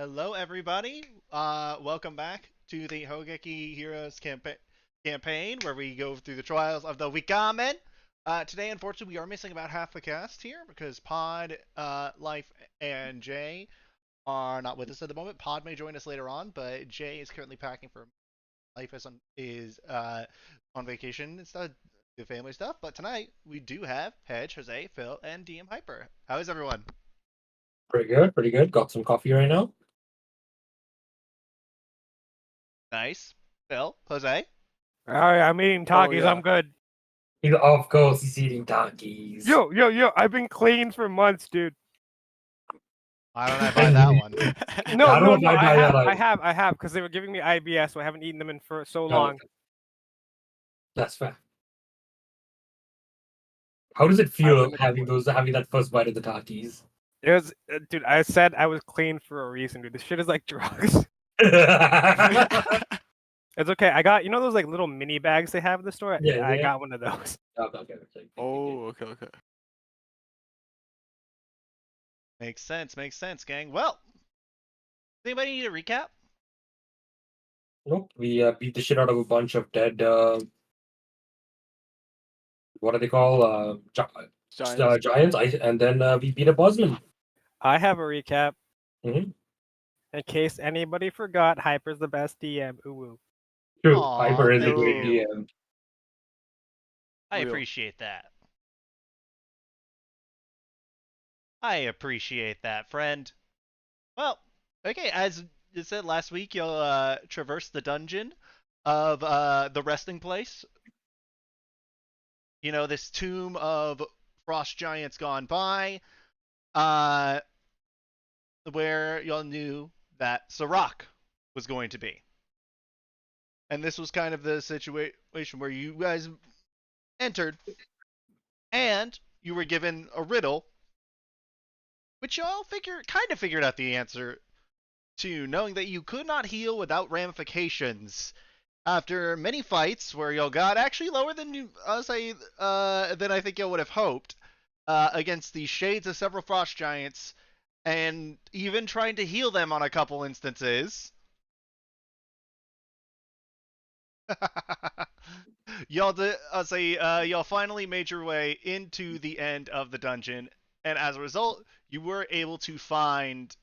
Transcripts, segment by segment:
Hello, everybody. Welcome back to the Hougeki Heroes campaign, where we go through the trials of the Wickermen. Today, unfortunately, we are missing about half the cast here because Pod, Life, and Jay are not with us at the moment. Pod may join us later on, but Jay is currently packing for Life is on vacation and stuff, do family stuff. But tonight we do have Hedge, Jose, Phil, and DM Hyper. How is everyone? Pretty good, pretty good. Got some coffee right now. Nice. Phil, Jose. Alright, I'm eating Takis. I'm good. Of course, he's eating Takis. Yo! I've been clean for months, dude. Why don't I buy that one? No, I don't know if I'd buy that I have, because they were giving me IBS, so I haven't eaten them in for so No, long. that's fair. How does it I've feel been- having that first bite of the Takis? It was, dude. I said I was clean for a reason, dude. This shit is like drugs. It's okay. I got those like little mini bags they have at the store. Yeah, I yeah. got one of those. Okay. Oh, okay. Makes sense, gang. Well, does anybody need a recap? Nope. We beat the shit out of a bunch of dead. What are they called? Giants. And then we beat a Bosman. I have a recap. Mhm. In case anybody forgot, Hyper's the best DM. Ooh woo. True. Aw, Hyper is a thank great you. DM. I Real. appreciate that. I appreciate that, friend. Well, okay, as you said last week, you'll traverse the dungeon of the resting place. You know, this tomb of frost giants gone by, where y'all knew that Sirach was going to be. And this was kind of the situation where you guys entered, and you were given a riddle, which y'all kind of figured out the answer to, knowing that you could not heal without ramifications. After many fights where y'all got actually lower than than I think y'all would have hoped, against the shades of several frost giants, and even trying to heal them on a couple instances. Y'all finally made your way into the end of the dungeon, and as a result, you were able to find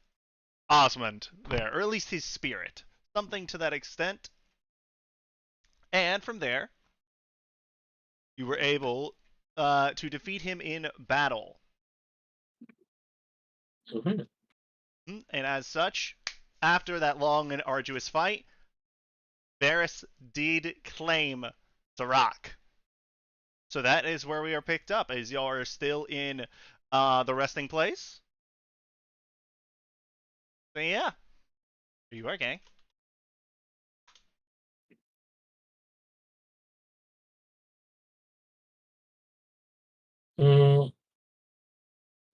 Osmond there, or at least his spirit, something to that extent. And from there, you were able to defeat him in battle. Mhm. And as such, after that long and arduous fight, Varys did claim Sirach. So that is where we are picked up, as y'all are still in the resting place. So yeah, here you are, gang.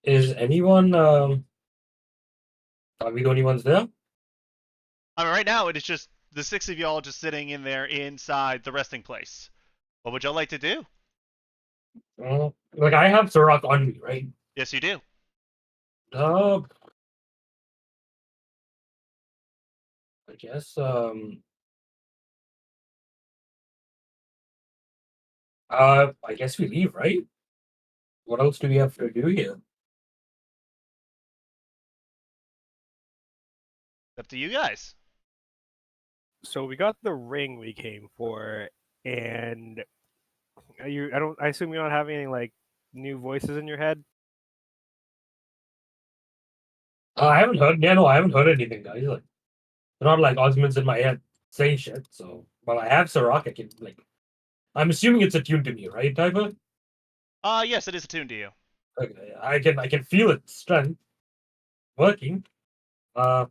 Is anyone? Are we the only ones there? I mean, right now it is just the six of y'all just sitting in there inside the resting place. What would y'all like to do? Like I have Sirach on me, right? Yes, you do. Uh, I guess I guess we leave, right? What else do we have to do here? Up to you guys. So we got the ring we came for, and I assume you don't have any like new voices in your head. I haven't heard. Yeah, no, I haven't heard anything, guys. Like, they're not like Osmonds in my head saying shit. So, well, I have Sirach. I can like. I'm assuming it's attuned to me, right, Typer? Yes, it is attuned to you. Okay, I can feel its strength working. But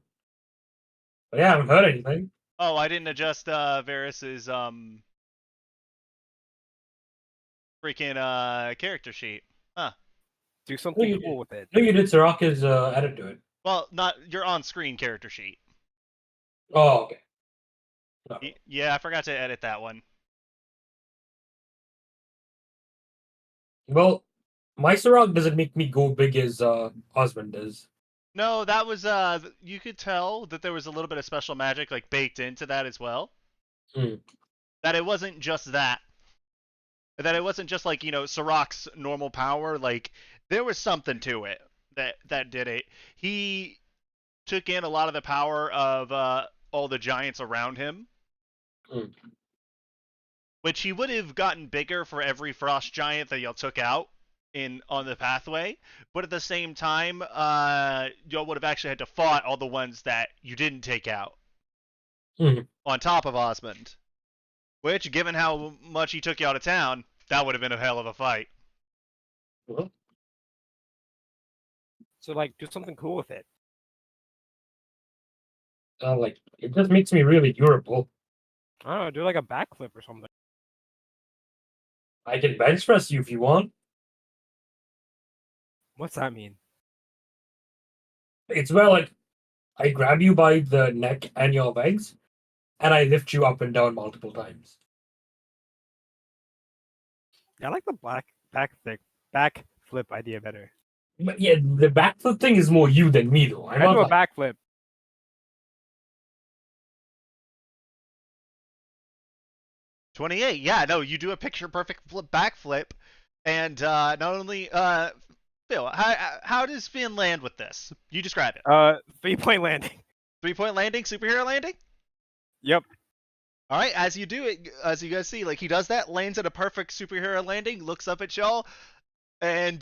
yeah, I haven't heard anything. Oh, I didn't adjust Varys's freaking character sheet. Huh. Do No, something you cool did. with it. No, you did. Sirach is added to it. Well, not your on-screen character sheet. Oh, okay. No. Yeah, I forgot to edit that one. Well, my Sirach doesn't make me go big as Osmond does. No, that was you could tell that there was a little bit of special magic like baked into that as well. Hmm. That it wasn't just that. That it wasn't just like, Sirach's normal power, like there was something to it that did it. He took in a lot of the power of all the giants around him, Hmm. which he would have gotten bigger for every frost giant that y'all took out in on the pathway, but at the same time, y'all would have actually had to fight all the ones that you didn't take out Hmm. on top of Osmond. Which, given how much he took you out of town, that would have been a hell of a fight. Well, So like, do something cool with it. like it just makes me really durable. I don't know, do like a backflip or something. I can bench press you if you want. What's that mean? It's where like I grab you by the neck and your legs, and I lift you up and down multiple times. I like the backflip idea better. But yeah, the backflip thing is more you than me, though. I'm I not do a like backflip. 28. Yeah, no, you do a picture perfect backflip, and not only Phil, how does Finn land with this? You describe it. 3-point landing. 3-point landing, superhero landing. Yep. All right, as you do it, as you guys see, like he does that, lands at a perfect superhero landing, looks up at y'all, and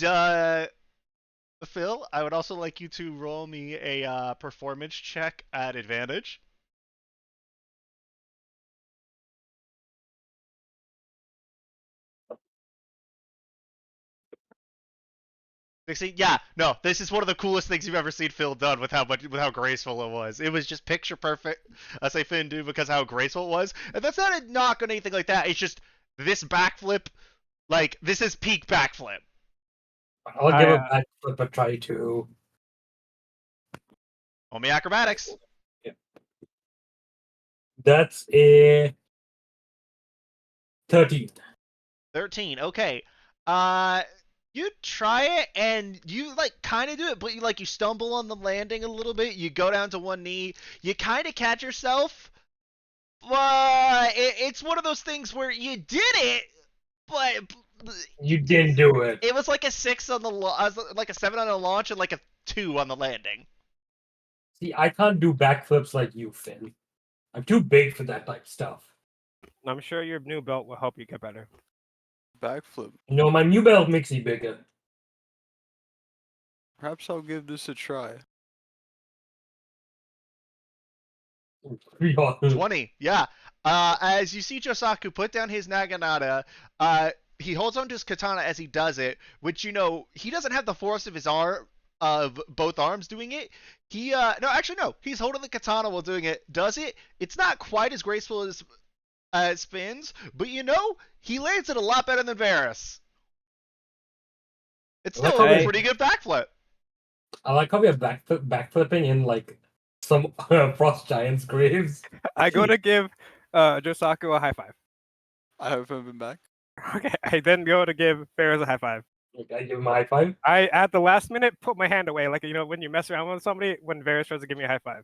Phil, I would also like you to roll me a performance check at advantage. Yeah, no, this is one of the coolest things you've ever seen Phil done with how graceful it was. It was just picture perfect. I say Finn do because how graceful it was, and that's not a knock on anything like that. It's just this backflip, like this is peak backflip. I'll give I a backflip a try too. Only acrobatics. Yeah. That's a 13. 13. Okay. Uh, you try it and you like kind of do it, but you stumble on the landing a little bit. You go down to one knee. You kind of catch yourself, but it's one of those things where you did it, but You didn't do it. it was like a 6 on the like a 7 on the launch and like a 2 on the landing. See, I can't do backflips like you, Finn. I'm too big for that type of stuff. I'm sure your new belt will help you get better. Backflip. No, my new belt makes me bigger. Perhaps I'll give this a try. 20. Yeah. As you see Josaku put down his Naginata, he holds on to his katana as he does it, which he doesn't have the force of his arm of both arms doing it. He no, actually no, he's holding the katana while doing it. Does it? It's not quite as graceful as Finn's, but he lands it a lot better than Varys. It's still a Okay. pretty good backflip. I like how we are backflipping in like some frost giants' graves. I go to give Josaku a high five. I haven't been back. Okay, I then go to give Ferris a high five. Like, I give him a high five. I at the last minute put my hand away, like when you mess around with somebody, when Varys tries to give me a high five.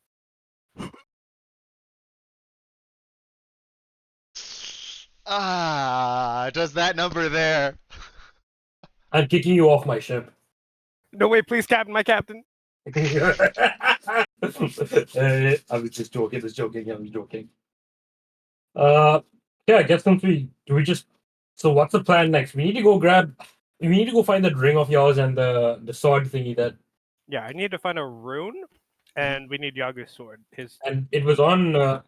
Does that number there. I'm kicking you off my ship. No way, please, Captain, my captain. I was just joking. I was joking. Yeah, I guess since we just. So what's the plan next? We need to go grab. We need to go find that ring of yours and the sword thingy that. Yeah, I need to find a rune, and we need Yagu's sword. And it was on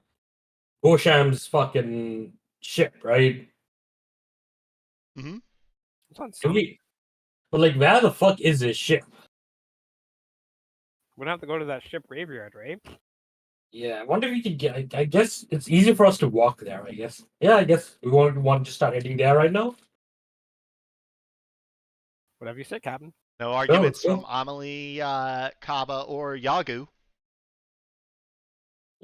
Gosham's fucking ship, right? Mm-hmm. It's on Do sea. we? But like, where the fuck is this ship? We're gonna have to go to that ship graveyard, right? Yeah, I wonder if we could get. I guess it's easy for us to walk there. I guess. Yeah, I guess we want to start heading there right now. Whatever you say, Captain. No let's arguments go. from Amelie, Kaba, or Yagu.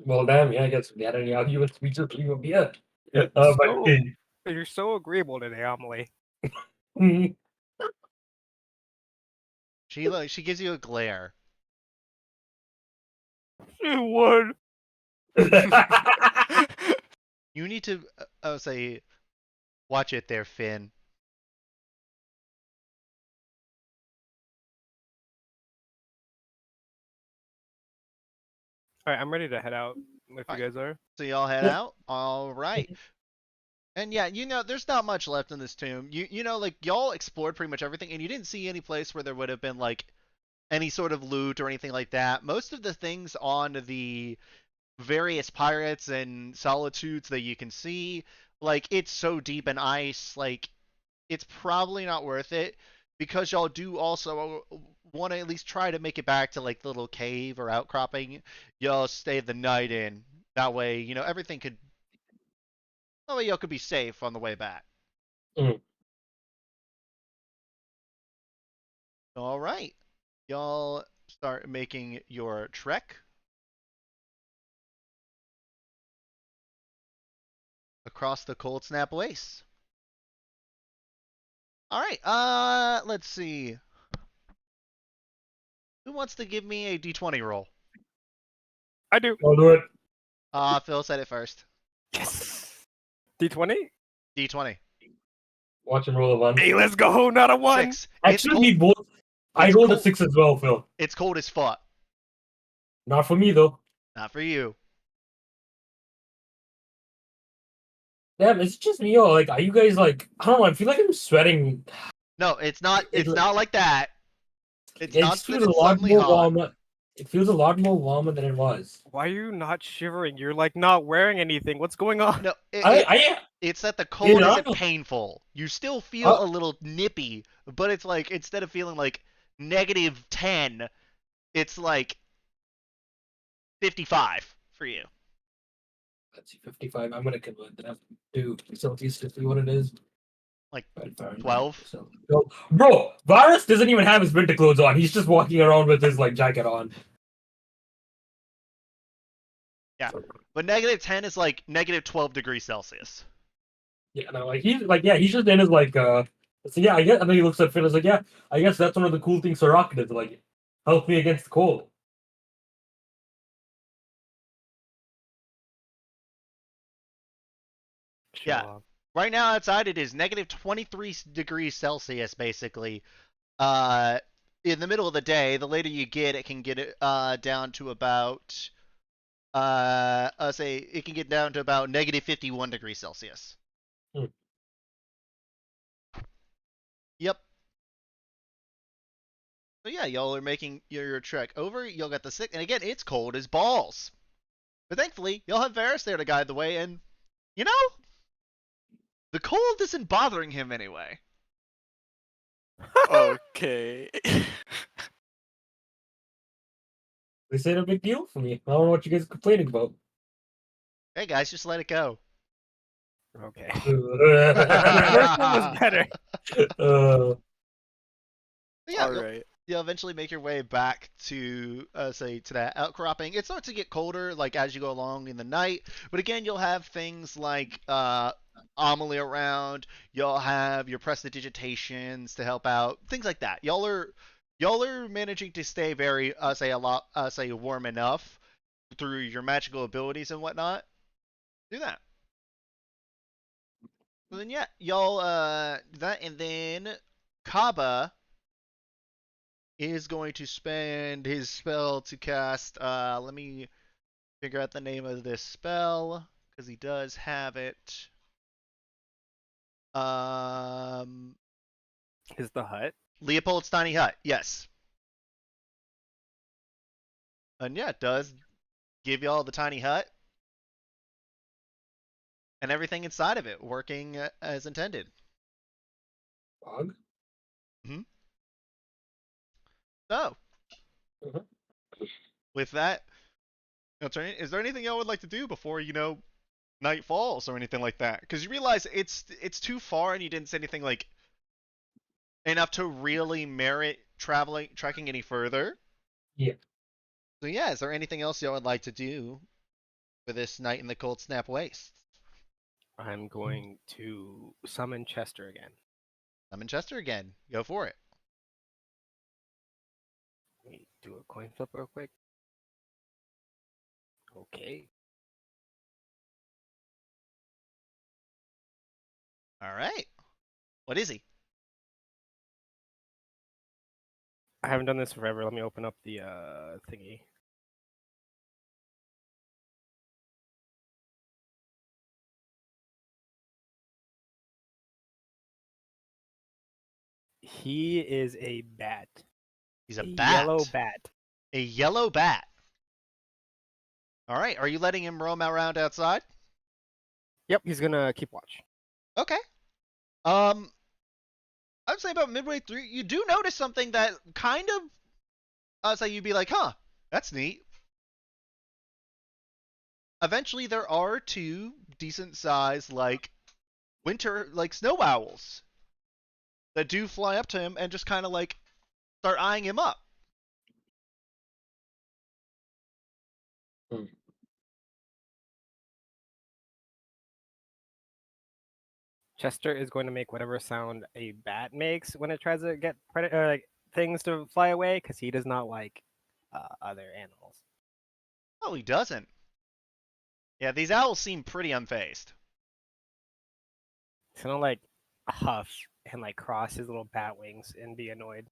Well, damn. Yeah, I guess we had any arguments. We just leave them here. So- But You're so agreeable today, Amelie. She gives you a glare. One. You need to, say, watch it there, Finn. All right, I'm ready to head out. If All you right. guys are. So y'all head Yeah. out. All right. And yeah, there's not much left in this tomb. Like y'all explored pretty much everything, and you didn't see any place where there would have been like any sort of loot or anything like that. Most of the things on the various pirates and solitudes that you can see, like it's so deep in ice, like it's probably not worth it because y'all do also want to at least try to make it back to like the little cave or outcropping y'all stay the night in. That way, everything could. That way, y'all could be safe on the way back. Mm. All right, y'all start making your trek across the Cold Snap Waste. All right, let's see. Who wants to give me a d20 roll? I do. I'll do it. Phil said it first. Yes. D20. D20. Watch him roll a 1. Hey, let's go. Not a 1. 6. It's Actually, cold. we both. I It's rolled a cold. 6 as well, Phil. It's cold as fuck. Not for me though. Not for you. Damn, it's just me. Like, are you guys like? I don't know. I feel like I'm sweating. No, it's not. It, It's not like that. It's it not just that feels a it's lot suddenly more hot. warmer. It feels a lot more warmer than it was. Why are you not shivering? You're like not wearing anything. What's going on? No, I it's that the it, cold I, isn't painful. You still feel uh, a little nippy, but it's like instead of feeling like -10, it's like 55 for you. let's see, 55. I'm gonna convert that to Celsius to see what it is. Like Fahrenheit. 12. So, bro, Varus doesn't even have his winter clothes on. He's just walking around with his like jacket on. Yeah. So, But -10 is like -12 degrees Celsius. yeah, no, like he's just in his like so yeah, I guess, and then he looks at Finn and is like, yeah, I guess that's one of the cool things Sirach did, like help me against the cold. Show Yeah. off. Right now outside it is -23 degrees Celsius basically. Uh in the middle of the day, the later you get, it can get it down to about say it can get down to about -51 degrees Celsius. Hmm. Yep. So yeah, y'all are making your trek over. Y'all got the sick, and again, it's cold as balls. But thankfully, y'all have Varys there to guide the way, and you know, the cold isn't bothering him anyway. Okay. This ain't a big deal for me. I don't know what you guys are complaining about. Hey guys, just let it go. Okay. The first one was uh, better. Yeah, All right. you'll eventually make your way back to say to that outcropping. It starts to get colder like as you go along in the night, but again you'll have things like Amelie around. You'll have your prestidigitations to help out, things like that. Y'all are managing to stay very say warm enough through your magical abilities and whatnot. Do that. Well then yeah, y'all that, and then Kaba is going to spend his spell to cast. Let me figure out the name of this spell because he does have it. Um, Is the hut? Leopold's tiny hut. Yes, and yeah, it does give y'all the tiny hut and everything inside of it working as intended. Bug? Hmm. So, Mhm. with that, is there anything y'all would like to do before night falls or anything like that? Because you realize it's too far and you didn't say anything like enough to really merit trekking any further. Yeah. So yeah, is there anything else y'all would like to do for this night in the Cold Snap Waste? I'm going to summon Chester again. I'm in Chester again. Go for it. Let me do a coin flip real quick. Okay. All right. What is he? I haven't done this forever. Let me open up the thingy. He is a bat. He's a yellow bat. bat. A yellow bat. All right. Are you letting him roam around outside? Yep, he's gonna keep watch. Okay. I'd say about midway through, you do notice something that kind of, I'd say you'd be like, huh, that's neat. Eventually, there are two decent sized, like, winter, like, snow owls that do fly up to him and just kind of, like, start eyeing him up. Hmm. Chester is going to make whatever sound a bat makes when it tries to get like things to fly away, because he does not like other animals. Oh, he doesn't. Yeah, these owls seem pretty unfazed. He's gonna like huff and like cross his little bat wings and be annoyed.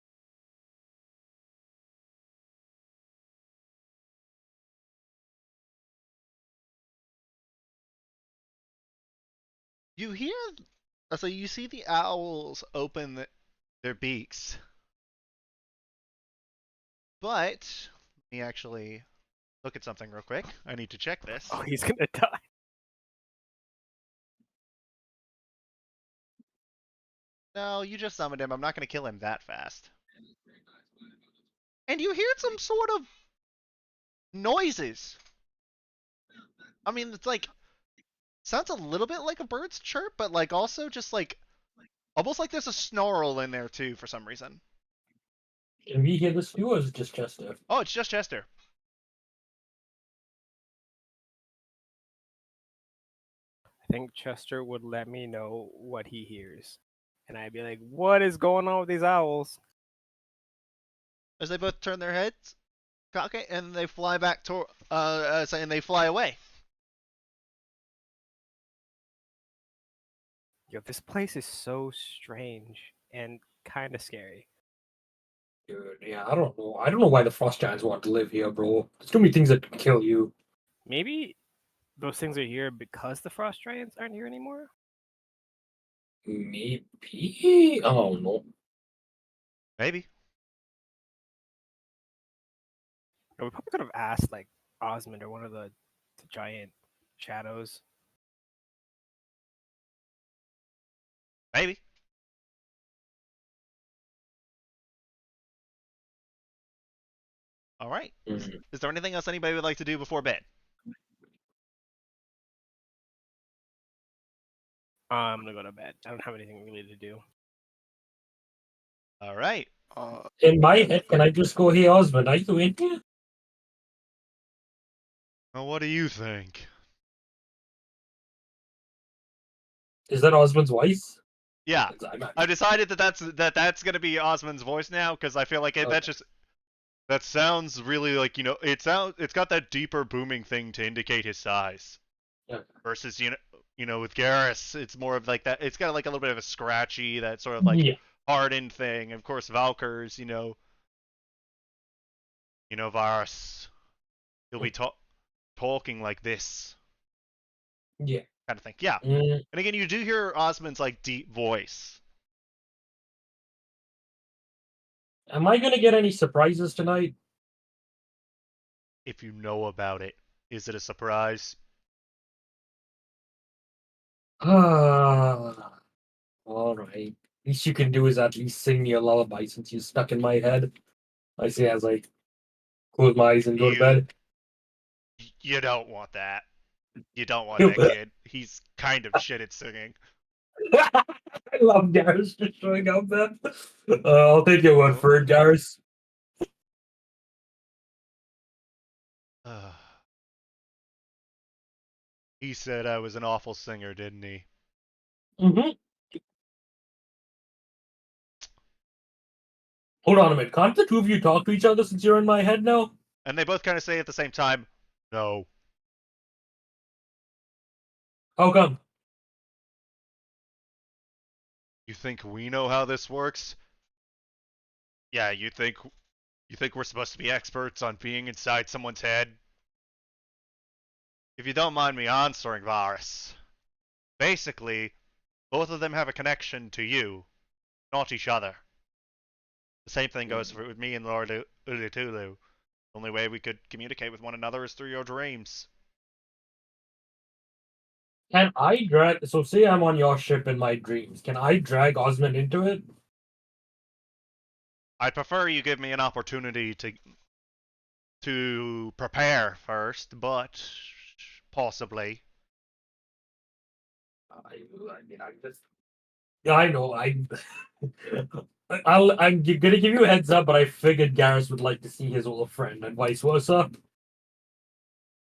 You hear, so you see the owls open their beaks. But, let me actually look at something real quick. I need to check this. Oh, he's gonna die. No, you just summoned him. I'm not going to kill him that fast. And you hear some sort of noises. I mean, it's like, sounds a little bit like a bird's chirp, but like also just like, almost like there's a snarl in there too for some reason. Can we hear this too, or is it just Chester? Oh, it's just Chester. I think Chester would let me know what he hears, and I'd be like, "What is going on with these owls?" As they both turn their heads, cock it, and they fly back to, and they fly away. Yo, this place is so strange and kind of scary. Dude, yeah, I don't know. I don't know why the frost giants want to live here, bro. There's too many things that can kill you. Maybe those things are here because the frost giants aren't here anymore. Maybe? I don't know. Maybe. Or we probably could have asked like Osmond or one of the giant shadows. Maybe. All right. Mhm. Is there anything else anybody would like to do before bed? I'm gonna go to bed. I don't have anything really to do. All right. In my head, can I just go, hey, Osmond, are you in here? Well, what do you think? Is that Osmond's voice? Yeah. 'Cause I'm not- I've decided that's gonna be Osmond's voice now because I feel like Okay. that's just that sounds really like it's got that deeper booming thing to indicate his size. Yeah. Versus with Garrus it's more of like that. It's got like a little bit of a scratchy that sort of like Yeah. hardened thing. Of course, Valkyr's Varus he'll be talking like this Yeah. kind of thing. Yeah. Mm, And again, you do hear Osmond's like deep voice. am I gonna get any surprises tonight? If you know about it, is it a surprise? Ah, all right. Least you can do is at least sing me a lullaby since you're stuck in my head. I say as I close my eyes and go to You bed. you don't want that. You don't want that kid. He's kind of shit at singing. I love Garrus just showing up then. I'll take your word for it, Garrus. He said I was an awful singer, didn't he? Mm-hmm. Hold on a minute. Can't the two of you talk to each other since you're in my head now? And they both kind of say at the same time, no. How come? You think we know how this works? Yeah, you think we're supposed to be experts on being inside someone's head? If you don't mind me answering, Varus. Basically, both of them have a connection to you, not each other. The same thing goes with me and Lord Ulitulu. The only way we could communicate with one another is through your dreams. Can I drag? So say I'm on your ship in my dreams. Can I drag Osmond into it? I'd prefer you give me an opportunity to prepare first, but possibly. I mean, I just. Yeah, I know. I'm gonna give you a heads up, but I figured Garrus would like to see his old friend, and vice versa.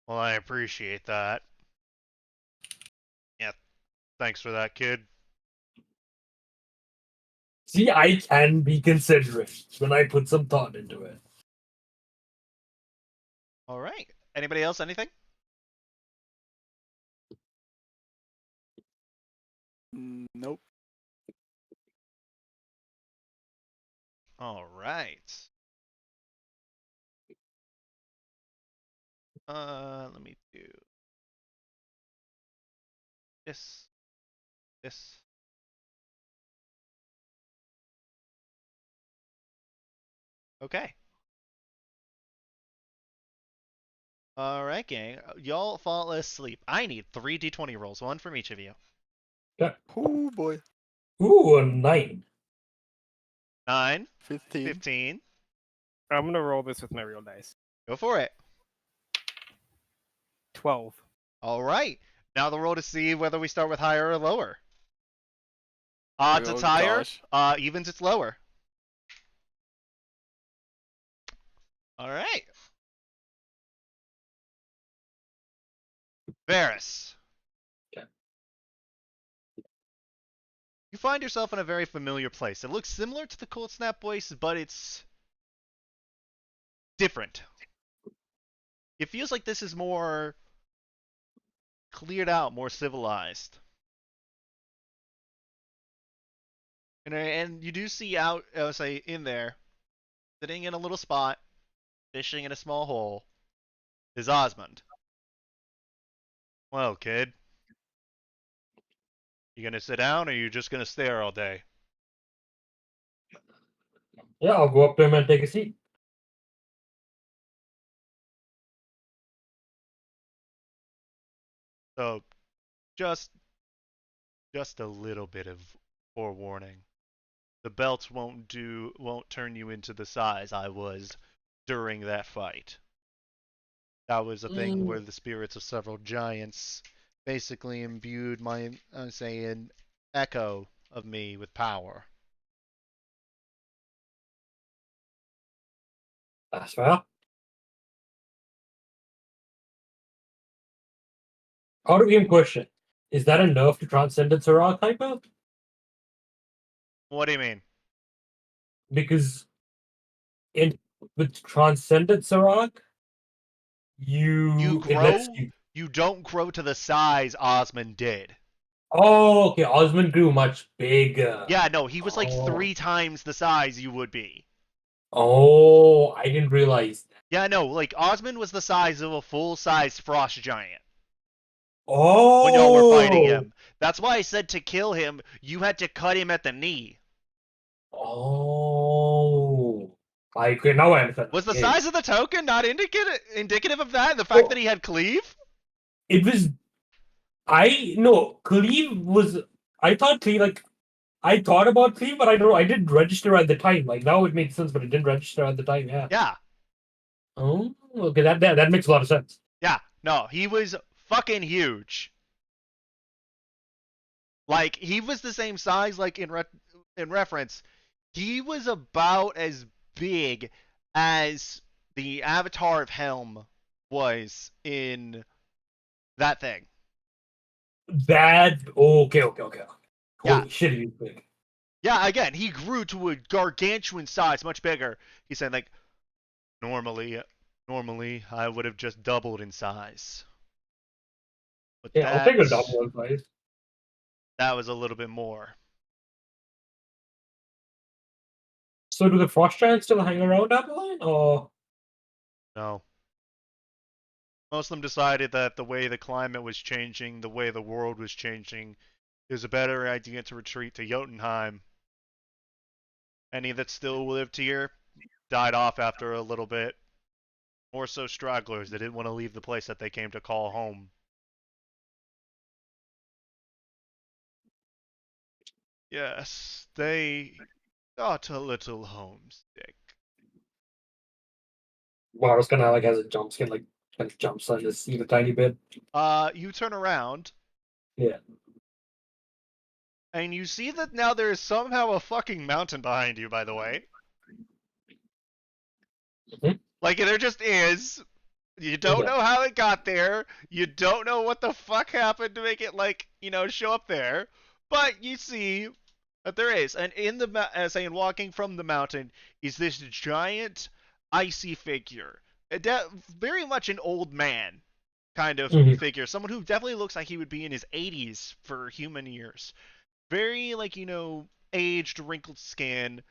Well, I appreciate that. Yeah, thanks for that, kid. See, I can be considerate when I put some thought into it. All right. Anybody else? Anything? Nope. All right. Let me do this. This. Okay. All right, gang. Y'all fall asleep. I need 3d20 rolls, one from each of you. Oh boy. Ooh, a 9. 9, 15. 15. I'm gonna roll this with my real dice. Go for it. 12. All right. Now the roll to see whether we start with higher or lower. Odds it's Oh higher. gosh. Evens it's lower. All right. Varus. Okay. You find yourself in a very familiar place. It looks similar to the Cold Snap Voice, but it's different. It feels like this is more cleared out, more civilized. And you do see out, say, in there, sitting in a little spot, fishing in a small hole, is Osmond. Well, kid, you gonna sit down or you just gonna stare all day? Yeah, I'll go up to him and take a seat. So, just a little bit of forewarning. The belts won't turn you into the size I was during that fight. That was a thing where the spirits of several giants basically imbued my, say, an echo of me with power. That's fair. Out of game question. Is that a nerf to Transcendence Rock hyper? What do you mean? Because in with Transcendence Rock, You it lets grow, you. you don't grow to the size Osmond did. Oh, okay. Osmond grew much bigger. Yeah, no, he was like Oh, 3 times the size you would be. oh, I didn't realize that. Yeah, no, like Osmond was the size of a full-size frost giant when y'all were fighting Oh, him. That's why I said to kill him, you had to cut him at the knee. oh. I okay, now I understand. Was the Okay. size of the token not indicative of that? The fact So that he had cleave? it was. I no Cleve was. I thought Cleve like I thought about Cleve, but I don't. I didn't register at the time. Like now it makes sense, but it didn't register at the time. Yeah. Yeah, Oh, okay. That makes a lot of sense. yeah. No, he was fucking huge. Like he was the same size. Like in reference, he was about as big as the Avatar of Helm was in that thing. That okay. Yeah, Holy shit, he was big. yeah. Again, he grew to a gargantuan size, much bigger. He said like normally I would have just doubled in size. But Yeah, I'll take a double advice. that was a little bit more. So do the frost giants still hang around down the line, or No. Most of them decided that the way the climate was changing, the way the world was changing, it was a better idea to retreat to Jotunheim. Any that still lived here died off after a little bit. More so stragglers that didn't want to leave the place that they came to call home. Yes, they got a little homesick. Varus kind of like has a jump skin, like kind of jumps on his seat a tiny bit? You turn around Yeah. and you see that now there is somehow a fucking mountain behind you, by the way. Mhm. Like, there just is. You don't know how it got there. You don't know what the fuck happened to make it, like, show up there. But you see that there is. And in the, as I am walking from the mountain, is this giant icy figure. Very much an old man kind of Mhm. figure. Someone who definitely looks like he would be in his 80s for human years. Very, like, aged, wrinkled skin,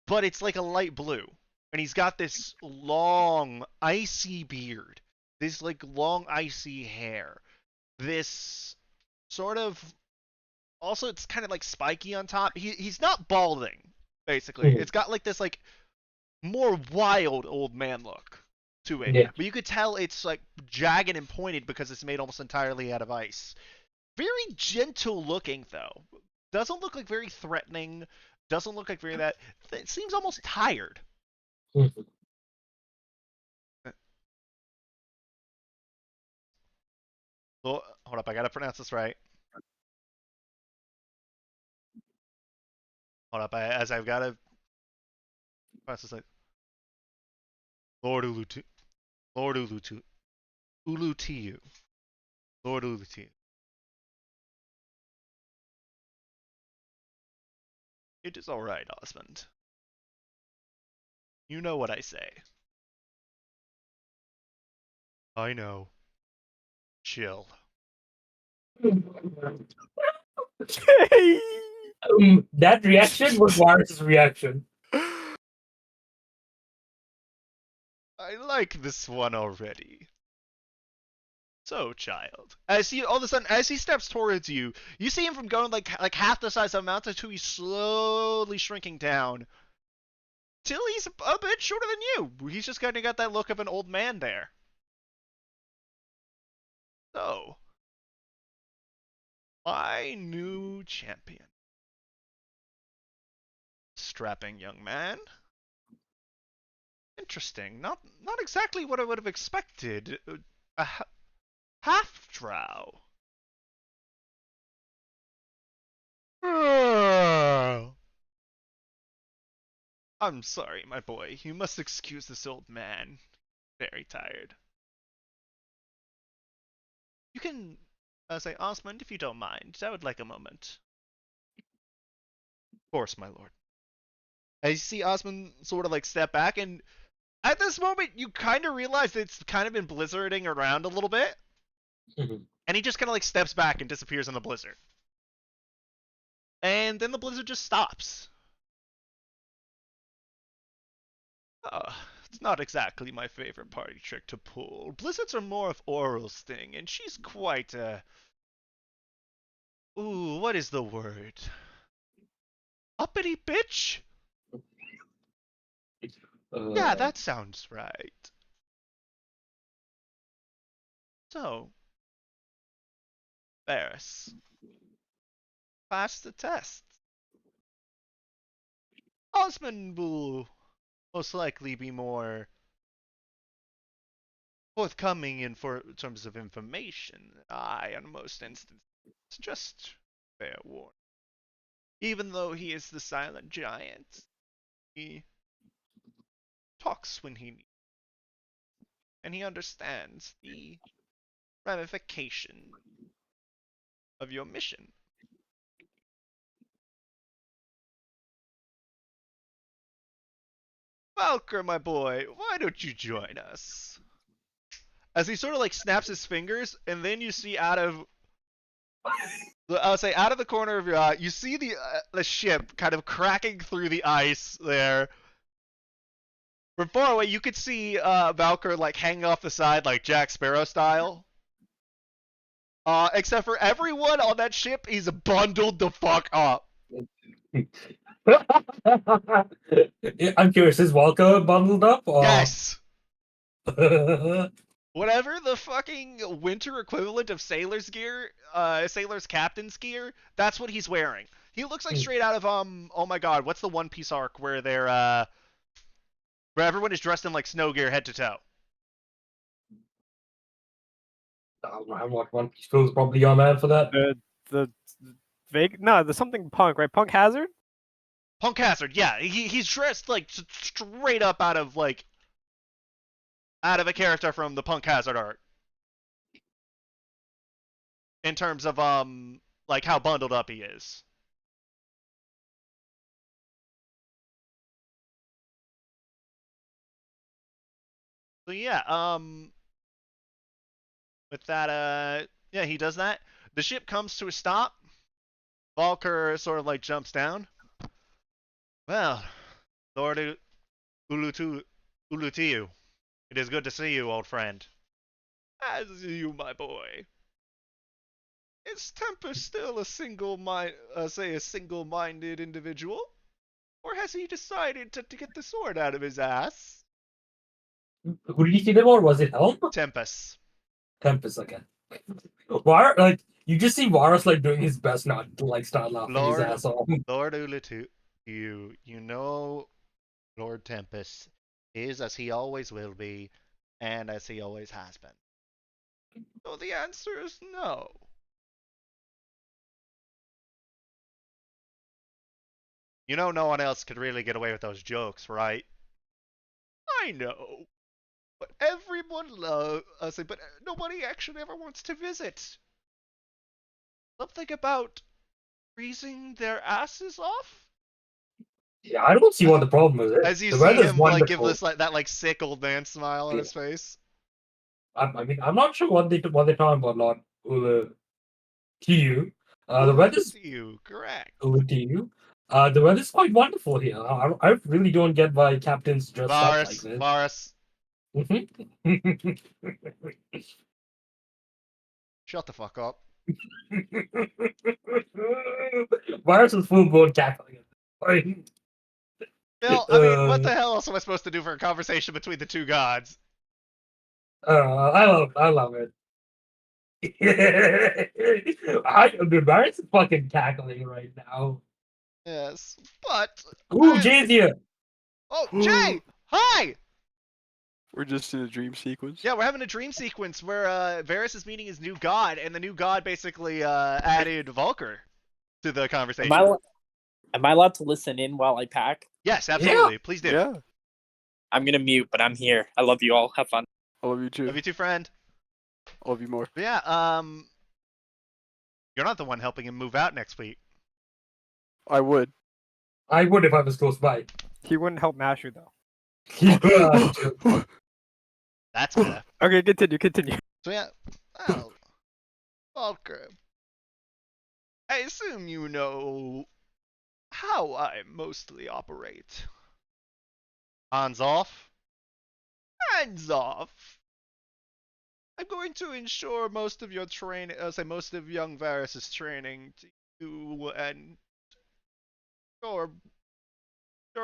but it's like a light blue. And he's got this long, icy beard, this, like, long, icy hair, this sort of. Also, it's kind of like spiky on top. He's not balding, basically. Mhm. It's got, like, this, like, more wild old man look to it. Yeah. But you could tell it's, like, jagged and pointed because it's made almost entirely out of ice. Very gentle looking, though. Doesn't look like very threatening. Doesn't look like very that. It seems almost tired. Mhm. Hold up, I gotta pronounce this right. Hold up, as I've gotta pronounce this like Lord Ulutu, Lord Ulutu, Ulutiu, Lord Ulutiu. It is all right, Osmond. You know what I say. I know. Chill. That reaction was Varus's reaction. I like this one already. So, child, as he all of a sudden, as he steps towards you, you see him from going like half the size of a mountain to he's slowly shrinking down till he's a bit shorter than you. He's just kind of got that look of an old man there. So, my new champion, strapping young man. Interesting. Not exactly what I would have expected. A half drow. I'm sorry, my boy. You must excuse this old man. Very tired. You can say, Osmond, if you don't mind. I would like a moment. Of course, my lord. I see Osmond sort of like step back, and at this moment, you kind of realize that it's kind of been blizzarding around a little bit, Mhm. and he just kind of like steps back and disappears in the blizzard. And then the blizzard just stops. It's not exactly my favorite party trick to pull. Blizzards are more of Oral's thing, and she's quite a. Ooh, what is the word? Uppity bitch? Yeah, Uh, that sounds right. So, Varys, pass the test. Osmond will most likely be more forthcoming in for terms of information. I, on most instances, just fair warning. Even though he is the silent giant, he talks when he needs, and he understands the ramification of your mission. Valkyr, my boy, why don't you join us? as he sort of like snaps his fingers, and then you see out of the corner of your eye, you see the ship kind of cracking through the ice there. From far away, you could see Valkyr like hanging off the side like Jack Sparrow style. Except for everyone on that ship, he's bundled the fuck up. I'm curious, is Walker bundled up? Or... Yes. Whatever the fucking winter equivalent of sailor's gear, sailor's captain's gear, that's what he's wearing. He looks like straight out of oh my god, what's the One Piece arc where they're where everyone is dressed in like snow gear head to toe? I watched One Piece. Phil's probably your man for that. The there's something Punk, right? Punk Hazard? Punk Hazard, yeah. He's dressed like straight up out of a character from the Punk Hazard art. In terms of like how bundled up he is. So yeah, with that yeah, he does that. The ship comes to a stop. Valkyr sort of like jumps down. Well, Lord Ulutiu, it is good to see you, old friend. As you, my boy. Is Tempest still a single-minded individual? Or has he decided to get the sword out of his ass? Who did you see them, or was it Helm? Tempest. Tempest, okay. Like, you just see Varus like doing his best not to like start laughing his ass off. Lord Ulutiu, you know Lord Tempest is as he always will be, and as he always has been. So the answer is no. You know no one else could really get away with those jokes, right? I know. But everyone but nobody actually ever wants to visit. Something about freezing their asses off? Yeah, I don't see what the problem is. As you The see weather's him like give wonderful. this that sick old man smile on his face. I mean, I'm not sure what they're talking about, Lord Ula to you. The Ulu weather's to you, correct. Ula to you. The weather's quite wonderful here. I really don't get why captains dress up like this. Varus. Shut the fuck up. Varus is full blown cackling. Bill, I mean, what the hell else am I supposed to do for a conversation between the two gods? I love it. Dude, Varus is fucking cackling right now. Yes, but... Ooh, Jay's here! Oh, Jay! Hi! We're just in a dream sequence. Yeah, we're having a dream sequence where Varus is meeting his new god, and the new god basically added Valkyr to the conversation. Am I allowed to listen in while I pack? Yes, absolutely. Yeah. Please do. Yeah. I'm gonna mute, but I'm here. I love you all. Have fun. I love you too. Love you too, friend. I love you more. But yeah, you're not the one helping him move out next week. I would. I would if I was close by. He wouldn't help Masher though. That's fair. Okay, continue. So yeah, well, Valkyr, I assume you know how I mostly operate. Hands off. Hands off. I'm going to ensure most of your training, most of young Varus's training to you and your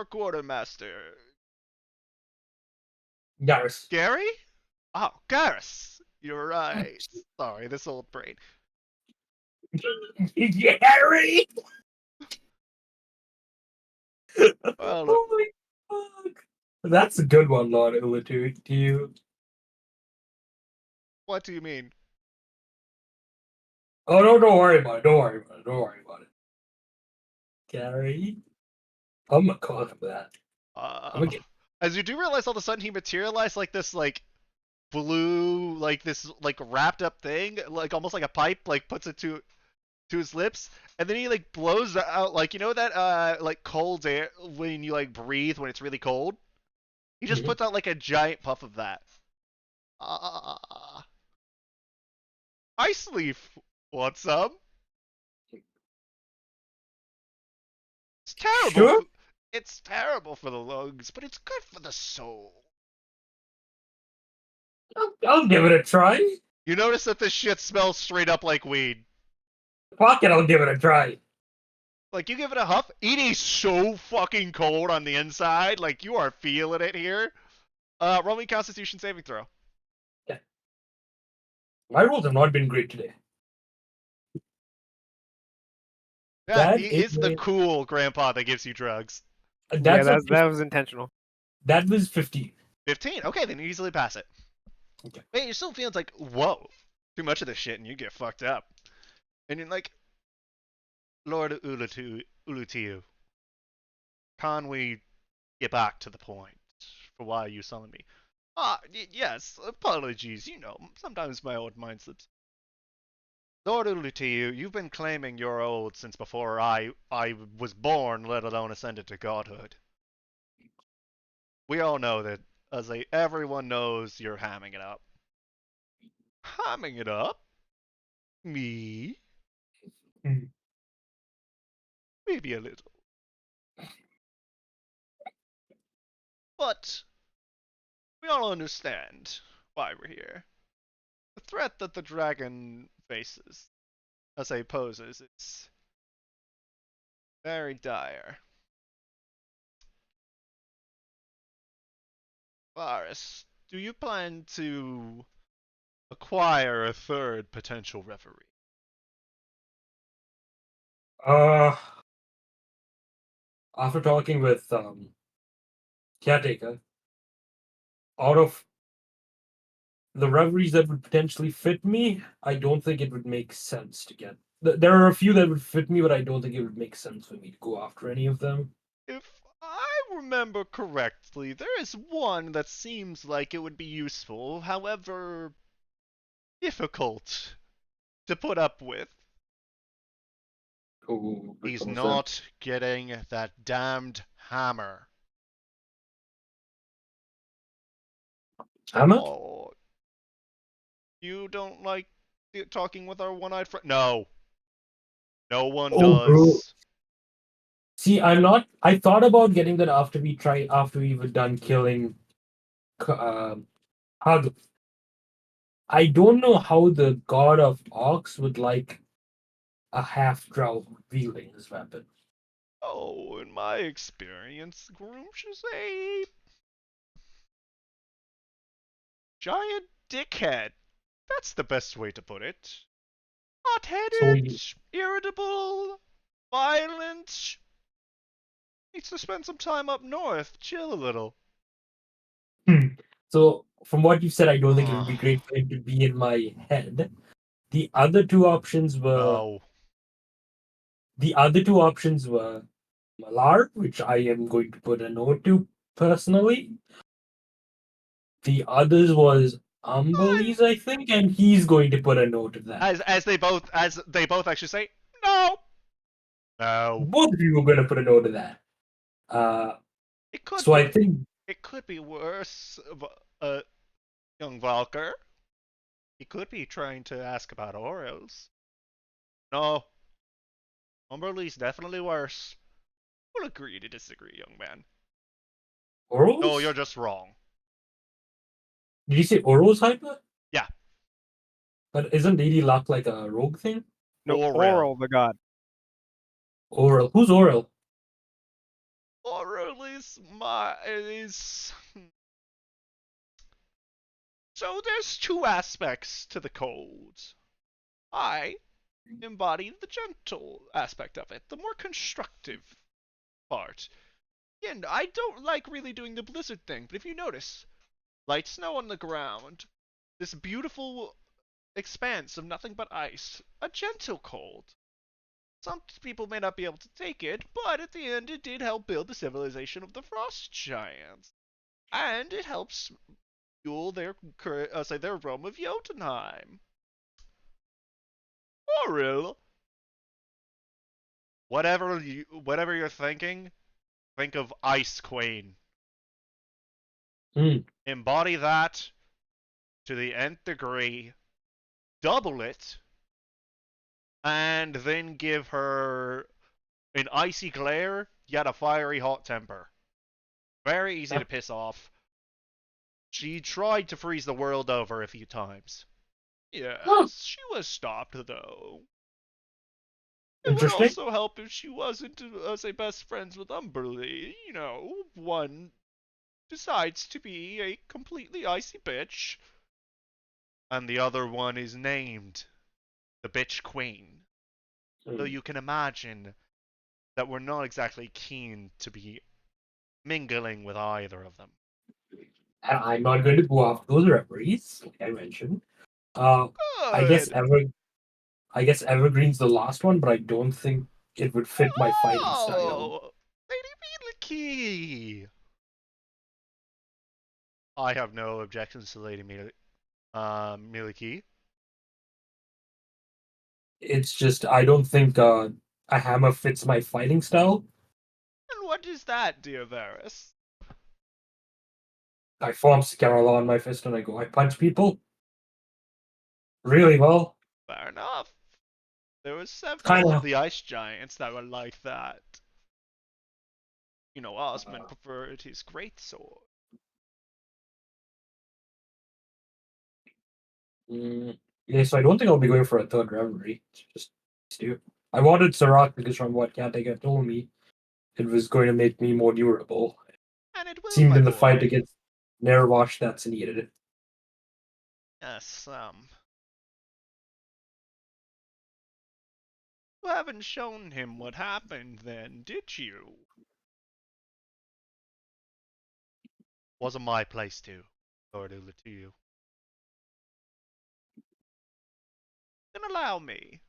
quartermaster. Garrus. Gary? Oh, Garrus. You're right. Sorry, this old brain. Gary! Well, Holy fuck. That's a good one, Lord Ulatu. Do you? what do you mean? Oh, no, don't worry about it. Don't worry about it. Gary? I'm gonna call him that. As you do realize, all of a sudden he materialized like this, like blue, like this, like wrapped up thing, like almost like a pipe, like puts it to his lips, and then he like blows out, like, you know that like cold air when you like breathe when it's really cold. He just puts out like a giant puff of that. Ice Leaf, want some? It's terrible. Sure. It's terrible for the lungs, but it's good for the soul. I'll give it a try. You notice that this shit smells straight up like weed. Fuck it, I'll give it a try. Like, you give it a huff, it is so fucking cold on the inside. Like, you are feeling it here. Roll me Constitution saving throw. My rolls have not been great today. Yeah, That he is is the cool grandpa that gives you drugs. Yeah, that's a that was intentional. that was 15. 15. Okay, then you easily pass it. Okay. Wait, you're still feeling like, whoa, too much of this shit and you get fucked up. And you're like, Lord Ulutiu, can we get back to the point for why you summoned me? Yes, apologies, you know, sometimes my old mind slips. Lord Ulutiu, you've been claiming you're old since before I was born, let alone ascended to godhood. We all know that, everyone knows you're hamming it up. Hamming it up? Me? Hmm. Maybe a little. But we all understand why we're here. The threat that the dragon faces, poses, is very dire. Varus, do you plan to acquire a third potential referee? Uh, After talking with caretaker, out of the reveries that would potentially fit me, I don't think it would make sense to get. There are a few that would fit me, but I don't think it would make sense for me to go after any of them. If I remember correctly, there is one that seems like it would be useful, however difficult to put up with. Oh, which He's one was that? not getting that damned hammer. Hammer? Oh, you don't like talking with our one-eyed friend? No. No one Oh, bro. does. See, I'm not. I thought about getting that after we were done killing Hug. I don't know how the god of Ox would like a half drow wielding this weapon. Oh, in my experience, Groosh is a giant dickhead. That's the best way to put it. So Hot-headed, you, irritable, violent. Needs to spend some time up north, chill a little. Hmm. So from what you said, I don't think it would be Ugh. great for him to be in my head. The other two options were No. the other two options were Malar, which I am going to put a note to personally. The others was I'm, Umberlees, I think, and he's going to put a note to that. as they both actually say, no. No. Both of you are going to put a note to that. Uh, It could so be I think it could be worse, young Valker. He could be trying to ask about Orioles. No. Umberlee's definitely worse. We'll agree to disagree, young man. No, Orals. you're just wrong. Did you say Orals hyper? Yeah. But isn't Lady Luck like a rogue thing? No, Oral. Oral the god. Oral. Who's Oral? Oral is. So there's two aspects to the code. I embody the gentle aspect of it, the more constructive part. And I don't like really doing the blizzard thing, but if you notice, light snow on the ground, this beautiful expanse of nothing but ice, a gentle cold. Some people may not be able to take it, but at the end it did help build the civilization of the frost giants. And it helps fuel their their realm of Jotunheim. Oril, whatever you're thinking, think of Ice Queen. Hmm. Embody that to the nth degree, double it, and then give her an icy glare, yet a fiery hot temper. Very easy to piss off. She tried to freeze the world over a few times. Yes, she was stopped though. It would Interesting. also help if she wasn't, say, best friends with Umberly. You know, one decides to be a completely icy bitch, and the other one is named the Bitch Queen. So you can imagine that we're not exactly keen to be mingling with either of them. And I'm not going to go off those referees, like I mentioned. Uh, I guess Good. Evergreen's the last one, but I don't think it would fit my fighting style. Oh, Lady Milky. I have no objections to Lady Milky. It's just I don't think a hammer fits my fighting style. And what is that, dear Varys? I form Scarala on my fist and I punch people really well. Fair enough. There were several Kind of of. the ice giants that were like that. You know, Osmond preferred his greatsword. Yeah, so I don't think I'll be going for a third reverie. It's just stupid. I wanted Serac because from what Katega told me, it was going to make me more durable. And it will, Seemed my in the fight boy. against Nerwash that's needed. Yes, you haven't shown him what happened then, did you? Wasn't my place to, Lord Ulatu. Then allow me.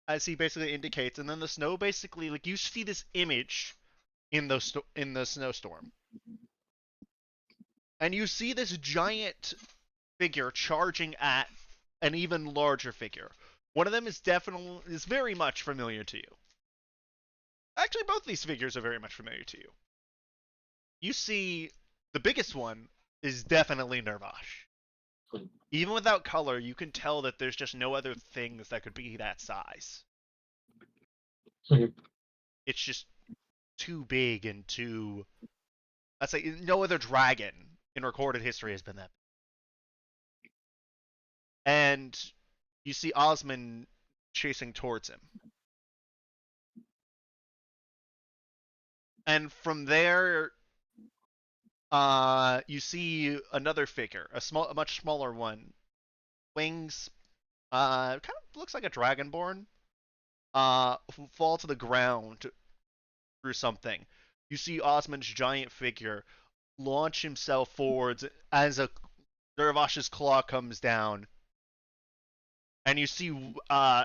As he basically indicates, and then the snow basically, like, you see this image in the snowstorm. And you see this giant figure charging at an even larger figure. One of them is very much familiar to you. Actually, both these figures are very much familiar to you. You see, the biggest one is definitely Nervash. Even without color, you can tell that there's just no other things that could be that size. It's just too big and too. I'd say no other dragon in recorded history has been that. And you see Osmond chasing towards him. And from there, you see another figure, a much smaller one, wings, kind of looks like a dragonborn, fall to the ground through something. You see Osmond's giant figure launch himself forwards as a Dervash's claw comes down, and you see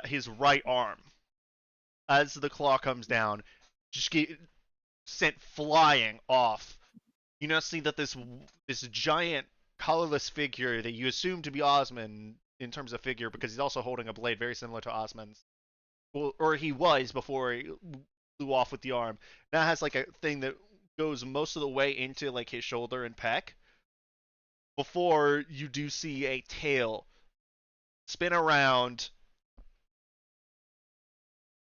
his right arm as the claw comes down, just get sent flying off. You now see that this giant colorless figure that you assume to be Osmond in terms of figure, because he's also holding a blade very similar to Osmond's. Well, or he was before he flew off with the arm. Now has like a thing that goes most of the way into like his shoulder and pec. Before you do see a tail spin around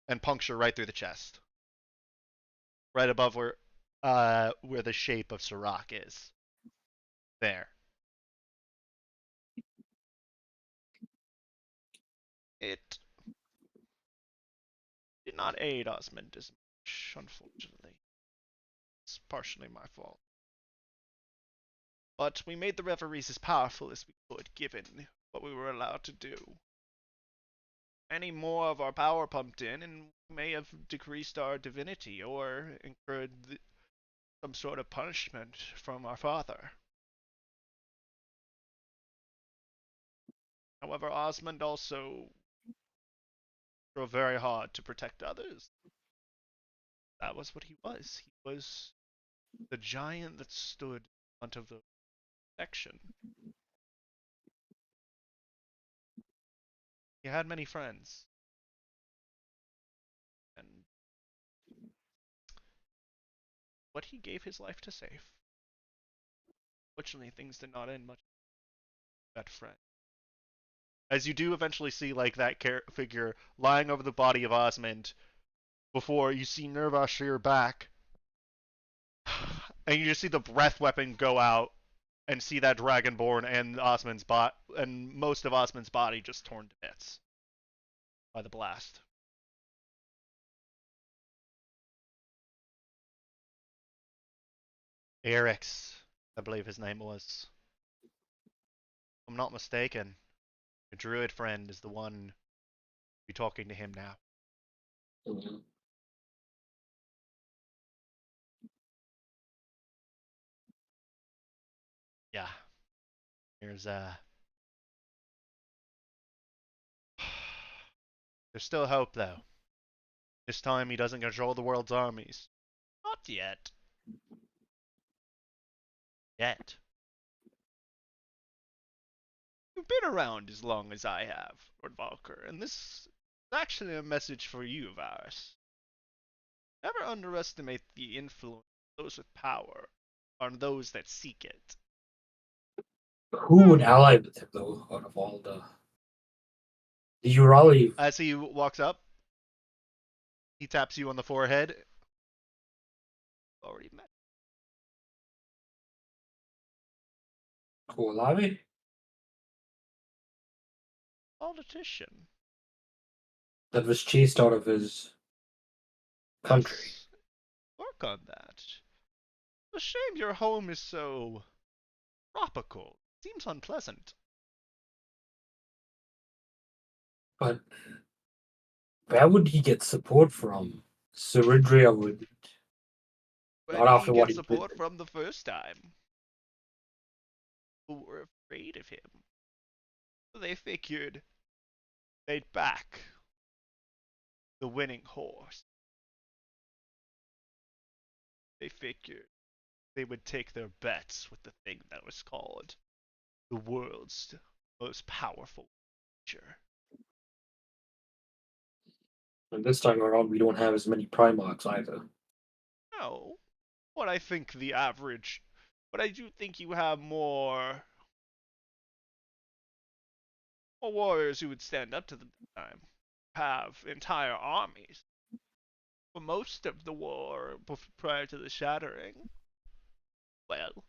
and puncture right through the chest, right above where the shape of Serac is. There. It did not aid Osmond as much, unfortunately. It's partially my fault. But we made the referees as powerful as we could, given what we were allowed to do. Any more of our power pumped in, and we may have decreased our divinity or incurred some sort of punishment from our father. However, Osmond also strove very hard to protect others. That was what he was. He was the giant that stood in front of the protection. He had many friends, and what he gave his life to save. Fortunately, things did not end much. that friend. As you do eventually see like that figure lying over the body of Osmond before you see Nerva shear back, and you just see the breath weapon go out and see that Dragonborn and Osmond's and most of Osmond's body just torn to bits by the blast. Eric's, I believe his name was. If I'm not mistaken, your druid friend is the one be talking to him now. Mhm. Yeah. There's there's still hope though. This time he doesn't control the world's armies. Not yet. Yet. You've been around as long as I have, Lord Valkyr, and this is actually a message for you, Varus. Never underestimate the influence of those with power on those that seek it. Who would ally with him though? Out of all the Urali, As he walks up, he taps you on the forehead. Already met. Olave? Politician. That was chased out of his country. Yes. Work on that. It's a shame your home is so tropical. Seems unpleasant. But where would he get support from? Ceridria would. Where Not did he after what get he did. support from the first time? Who were afraid of him. They figured they'd back the winning horse. They figured they would take their bets with the thing that was called the world's most powerful creature. And this time around, we don't have as many Primarchs either. No, but I think the average. But I do think you have more warriors who would stand up to the time. Have entire armies. For most of the war prior to the shattering, well,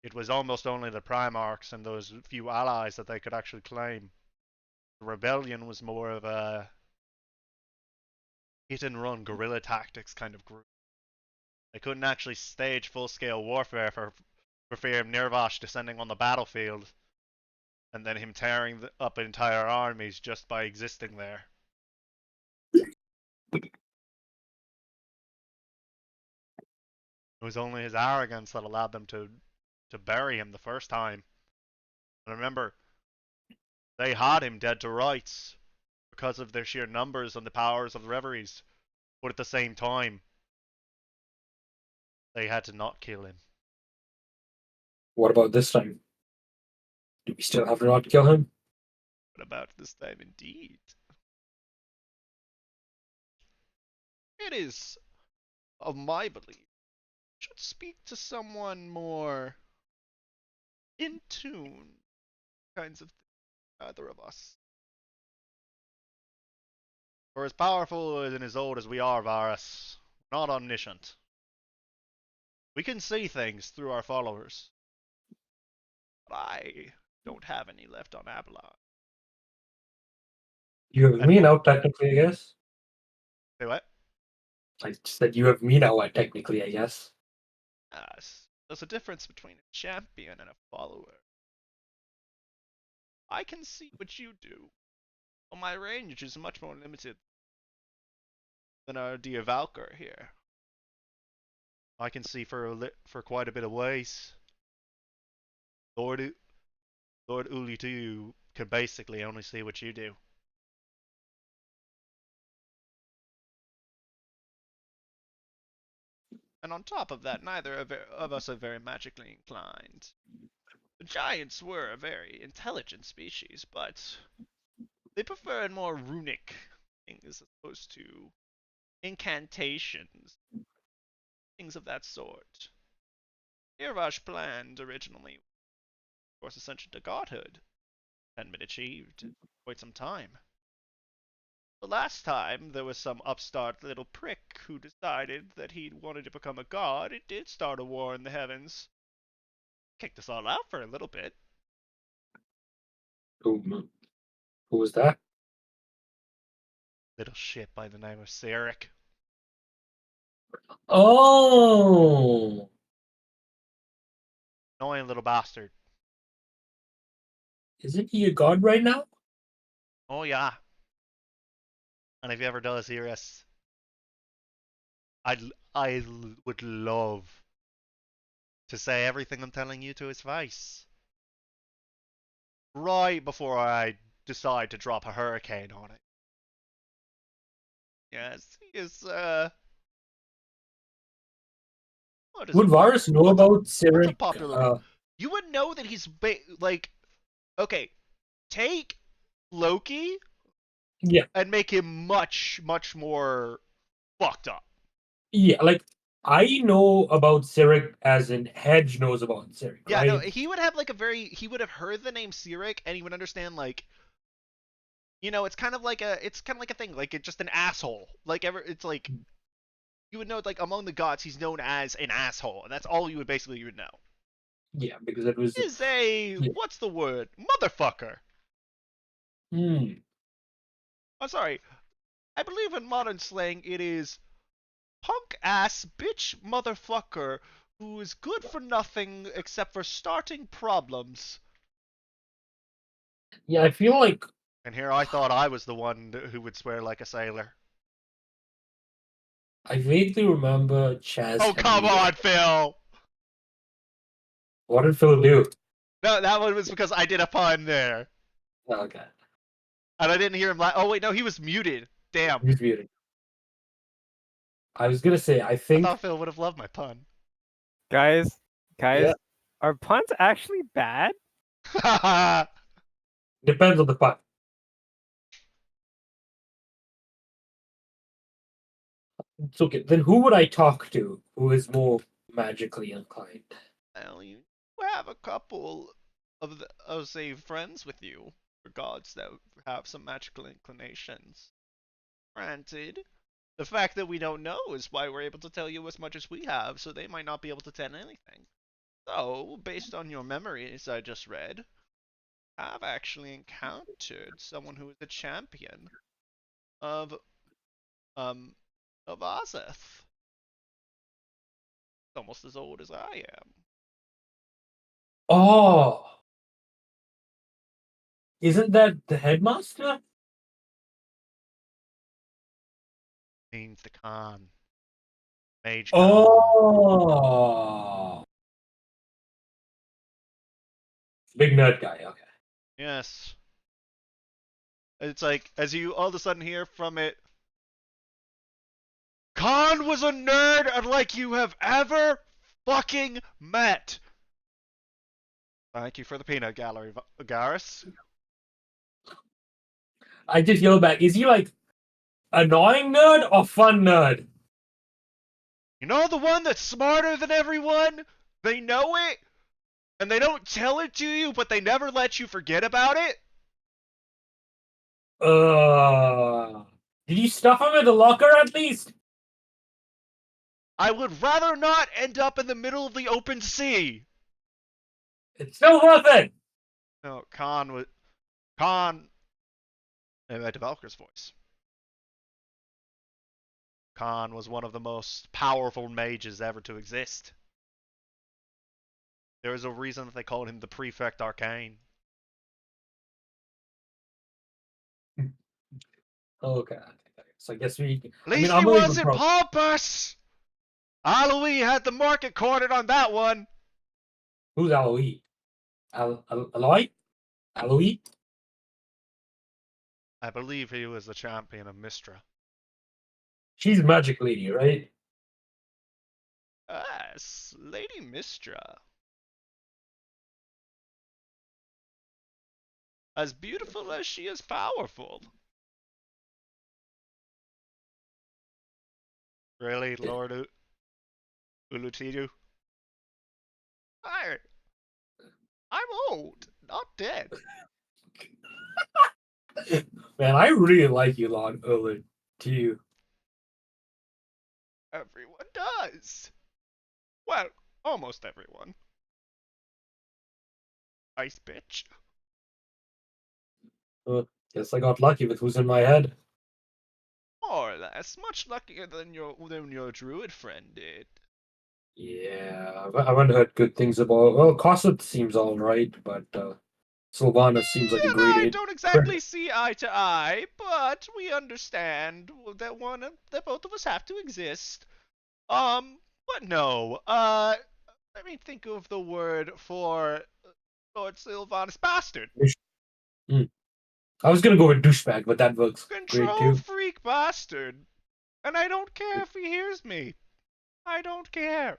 it was almost only the Primarchs and those few allies that they could actually claim. The rebellion was more of a hit and run guerrilla tactics kind of group. They couldn't actually stage full scale warfare for fear of Nirvash descending on the battlefield and then him tearing up entire armies just by existing there. It was only his arrogance that allowed them to bury him the first time. And remember, they had him dead to rights because of their sheer numbers and the powers of the reveries. But at the same time, they had to not kill him. What about this time? Do we still have to not kill him? What about this time indeed? It is of my belief should speak to someone more in tune kinds of things, either of us. For as powerful and as old as we are, Varus, we're not omniscient. We can see things through our followers. But I don't have any left on Avalon. You have me now, technically, I guess. Say what? I said you have me now, technically, I guess. Yes. There's a difference between a champion and a follower. I can see what you do, but my range is much more limited than our dear Valkyr here. I can see for quite a bit of ways. Lord Uli too can basically only see what you do. And on top of that, neither of us are very magically inclined. The giants were a very intelligent species, but they preferred more runic things as opposed to incantations, things of that sort. Irvash planned originally, of course, ascension to godhood. hadn't been achieved in quite some time. The last time there was some upstart little prick who decided that he wanted to become a god, it did start a war in the heavens. Kicked us all out for a little bit. Who was that? Little shit by the name of Sirik. Oh, Annoying little bastard. isn't he a god right now? Oh yeah. And if he ever does hear us, I would love to say everything I'm telling you to his face. Right before I decide to drop a hurricane on it. Yes, he is, what is Would a Varus know what's a, about what's a Cyric? popular, you would know that he's, like, okay, take Loki Yeah, and make him much, much more fucked up. yeah. Like I know about Cyric as in Hedge knows about Cyric, Yeah, no, right? he would have like a very, he would have heard the name Sirik and he would understand like, it's kind of like a thing, like it's just an asshole. Like it's like you would know like among the gods he's known as an asshole, and that's all you would know. Yeah, because it was. Is a Yeah. what's the word? Motherfucker. Hmm. I'm sorry. I believe in modern slang it is punk ass bitch motherfucker who is good for nothing except for starting problems. Yeah, I feel like And here I thought I was the one who would swear like a sailor. I vaguely remember Chaz Oh come having. on, Phil. What did Phil do? No, that one was because I did a pun there. Oh, okay, And I didn't hear him oh wait, no, he was muted. Damn. he's muted. I was gonna say, I I think. thought Phil would have loved my pun. Guys, Yeah, are puns actually bad? depends on the part. It's okay. Then who would I talk to who is more magically inclined? Well, you have a couple of say friends with you, or gods that have some magical inclinations. Granted, the fact that we don't know is why we're able to tell you as much as we have, so they might not be able to tell anything. So, based on your memories I just read, I've actually encountered someone who is a champion of um of Azeth. Almost as old as I am. Oh, isn't that the headmaster? Means the Khan. Mage Khan. Oh, big nerd guy. Okay. Yes. It's like, as you all of a sudden hear from it, Khan was a nerd unlike you have ever fucking met. Thank you for the peanut gallery, Garrus. I just yell back. Is he like annoying nerd or fun nerd? You know the one that's smarter than everyone? They know it, and they don't tell it to you, but they never let you forget about it? Did you stuff him in the locker at least? I would rather not end up in the middle of the open sea. It's still worth it. No, Khan, in Develker's voice. Khan was one of the most powerful mages ever to exist. There is a reason that they called him the Prefect Arcane. Okay. So I guess we. At I mean, least I'm he gonna even wasn't pompous! Aloy had the market cornered on that one. Who's Aloy? Aloy? Aloy? I believe he was the champion of Mistra. She's Magic Lady, right? Yes, Lady Mistra. As beautiful as she is powerful. Really, Lord Ulutidu? I'm old, not dead. Man, I really like you, Lon Ullin, too. Everyone does. Well, almost everyone. Ice bitch. Guess I got lucky with who's in my head. More or less, much luckier than your druid friend did. Yeah, I haven't heard good things about. Well, Cosset seems alright, but Sylvanas seems like a And great I aid. don't exactly see eye to eye, but we understand that both of us have to exist. But no. Let me think of the word for Lord Sylvanas. Bastard. Hmm. I was gonna go with douchebag, but that works great Control too. freak bastard. And I don't care if he hears me. I don't care.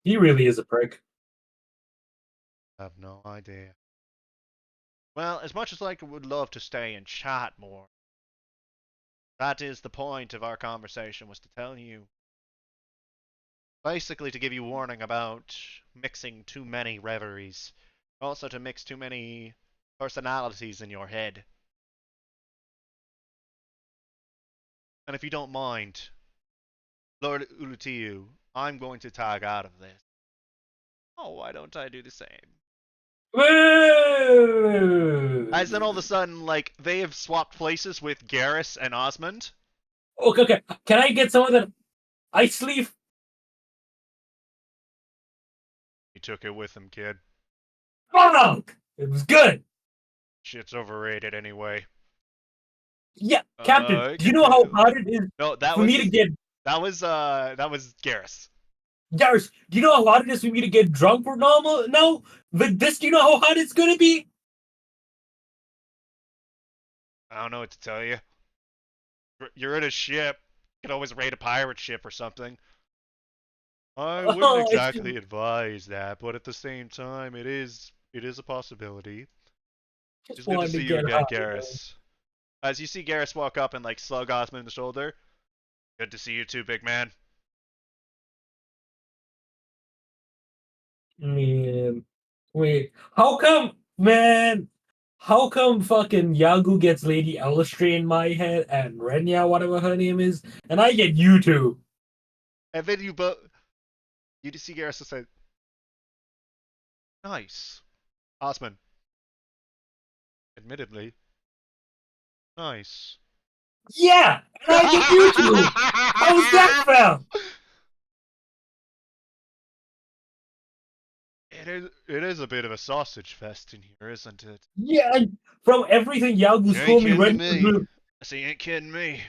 He really is a prick. I have no idea. Well, as much as I would love to stay and chat more, that is the point of our conversation, was to tell you. Basically to give you warning about mixing too many reveries. Also to mix too many personalities in your head. And if you don't mind, Lord Ulutiu, I'm going to tag out of this. Oh, why don't I do the same? As then all of a sudden, like, they have swapped places with Garrus and Osmond. Okay, okay. Can I get some of that ice leaf? He took it with him, kid. Oh, it was good. Shit's overrated anyway. Yeah, Captain. Do you know how Continue. hard it is No, for me to get that was Garrus. Garrus? Do you know how hard it is for me to get drunk for normal? No, with this, do you know how hard it's gonna be? I don't know what to tell you. You're in a ship. You can always raid a pirate ship or something. I wouldn't Oh, I exactly see. advise that, but at the same time, it is a possibility. Just It's good to wanted to see you get again, high, man. Garrus. As you see Garrus walk up and like slug Osmond in the shoulder. Good to see you too, big man. Man, wait, how come, man? How come fucking Yagu gets Lady Elistray in my head and Renya, whatever her name is, and I get you two? And then you just see Garrus and say, "Nice, Osmond. Admittedly, nice." Yeah, and I get you two. How's that felt? It is a bit of a sausage fest in here, isn't it? Yeah, from everything You Yagu's ain't told me, kidding Renya me. was So you ain't kidding me.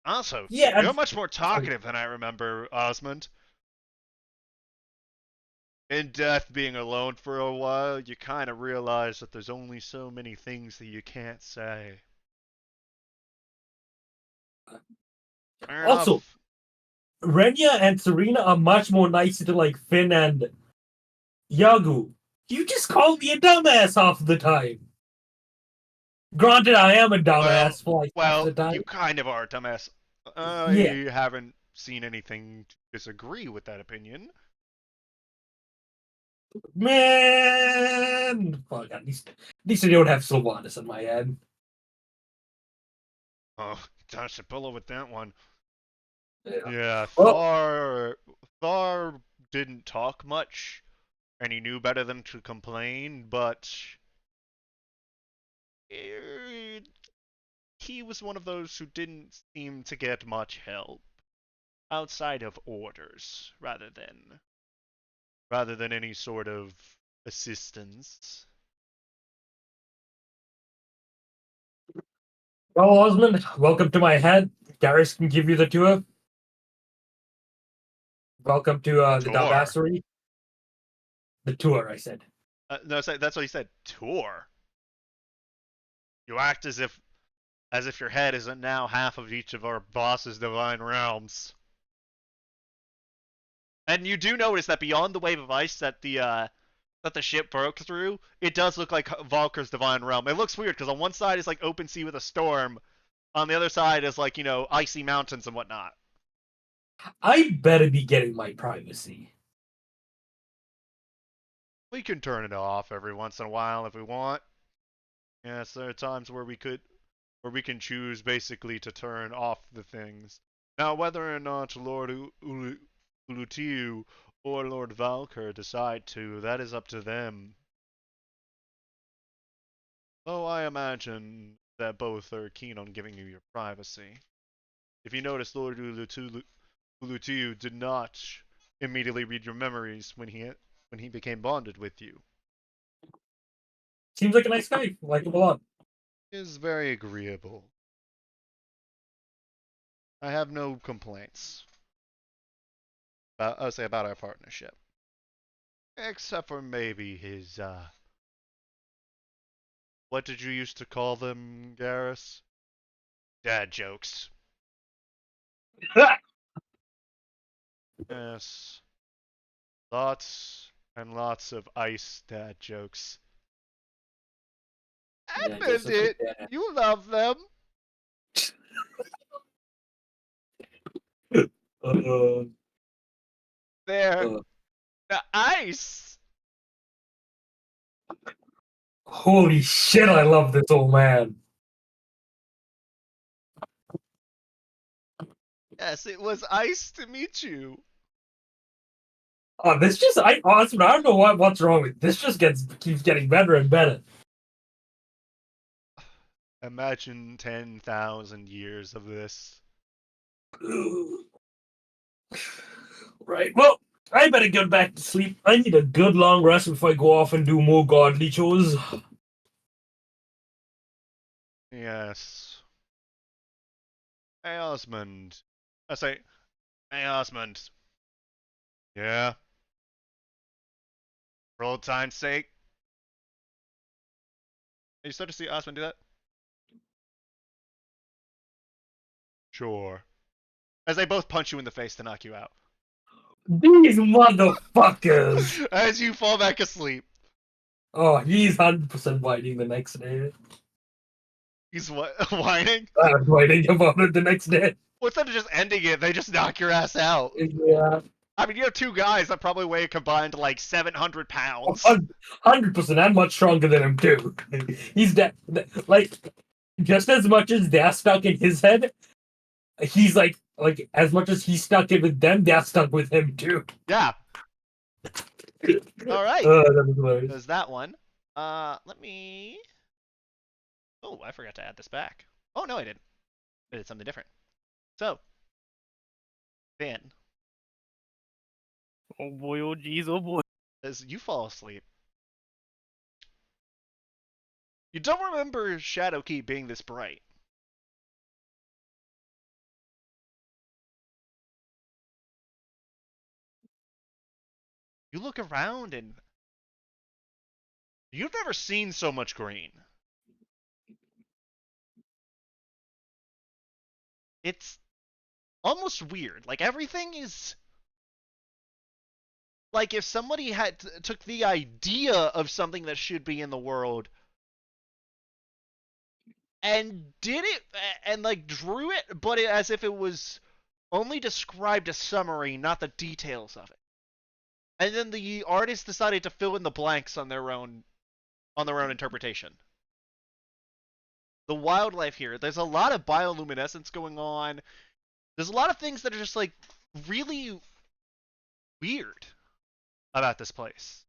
Also, yeah, you're much more talkative than I remember, Osmond. In death, being alone for a while, you kind of realize that there's only so many things that you can't say. Fair also enough. Renya and Serena are much more nicer to like Finn and Yagu. You just call me a dumbass half the time. Granted, I am a Well, dumbass for like half the time. you kind of are a dumbass. Yeah, I haven't seen anything to disagree with that opinion. man. Fuck, at least I don't have Sylvanas in my head. Oh, dodged a bullet with that one. Yeah. Yeah, Well, Thor didn't talk much, and he knew better than to complain, but eh, he was one of those who didn't seem to get much help outside of orders, rather than any sort of assistance. well, Osmond, welcome to my head. Darius can give you the tour. Welcome to the Tour. Dabassery. The tour, I said. No, that's what he said. Tour. You act as if your head isn't now half of each of our boss's divine realms. And you do notice that beyond the wave of ice that the ship broke through, it does look like Valkyr's divine realm. It looks weird because on one side is like open sea with a storm, on the other side is like icy mountains and whatnot. I better be getting my privacy. We can turn it off every once in a while if we want. Yes, there are times where we can choose basically to turn off the things. Now, whether or not Lord Ulutiu or Lord Valkyr decide to, that is up to them. Though I imagine that both are keen on giving you your privacy. If you notice, Lord Ulutiu did not immediately read your memories when he became bonded with you. Seems like a nice guy. Like him a lot. He is very agreeable. I have no complaints. I'll say about our partnership. Except for maybe his, what did you used to call them, Garrus? Dad jokes. Yes. Lots and lots of ice dad jokes. Yeah, I Admit guess that's it! what dad. You love them! Uh, They're uh, the ice! holy shit! I love this old man. Yes, it was ice to meet you. Oh, this just I honestly I don't know what's wrong with this. Just keeps getting better and better. Imagine 10,000 years of this. Right. Well, I better get back to sleep. I need a good long rest before I go off and do more godly chores. Yes. Hey, Osmond. I say, hey, Osmond. Yeah? For old time's sake? You start to see Osmond do that? Sure. As they both punch you in the face to knock you out. These motherfuckers. As you fall back asleep. Oh, he's 100% whining the next day. He's whining? I'm whining about it the next day. Well, instead of just ending it, they just knock your ass out. Yeah. I mean, you have two guys that probably weigh combined like 700 pounds. 100%. I'm much stronger than him too. He's like just as much as they're stuck in his head. He's like as much as he's stuck in with them, they're stuck with him too. Yeah. All right. That was hilarious. There's that one. Let me. Oh, I forgot to add this back. Oh no, I didn't. I did something different. So, Dan, Oh boy, oh jeez, oh boy. as you fall asleep, you don't remember Shadowkey being this bright. You look around and you've never seen so much green. It's almost weird. Like everything is like if somebody had took the idea of something that should be in the world and did it and like drew it, but as if it was only described a summary, not the details of it. And then the artist decided to fill in the blanks on their own interpretation. The wildlife here, there's a lot of bioluminescence going on. There's a lot of things that are just like really weird about this place.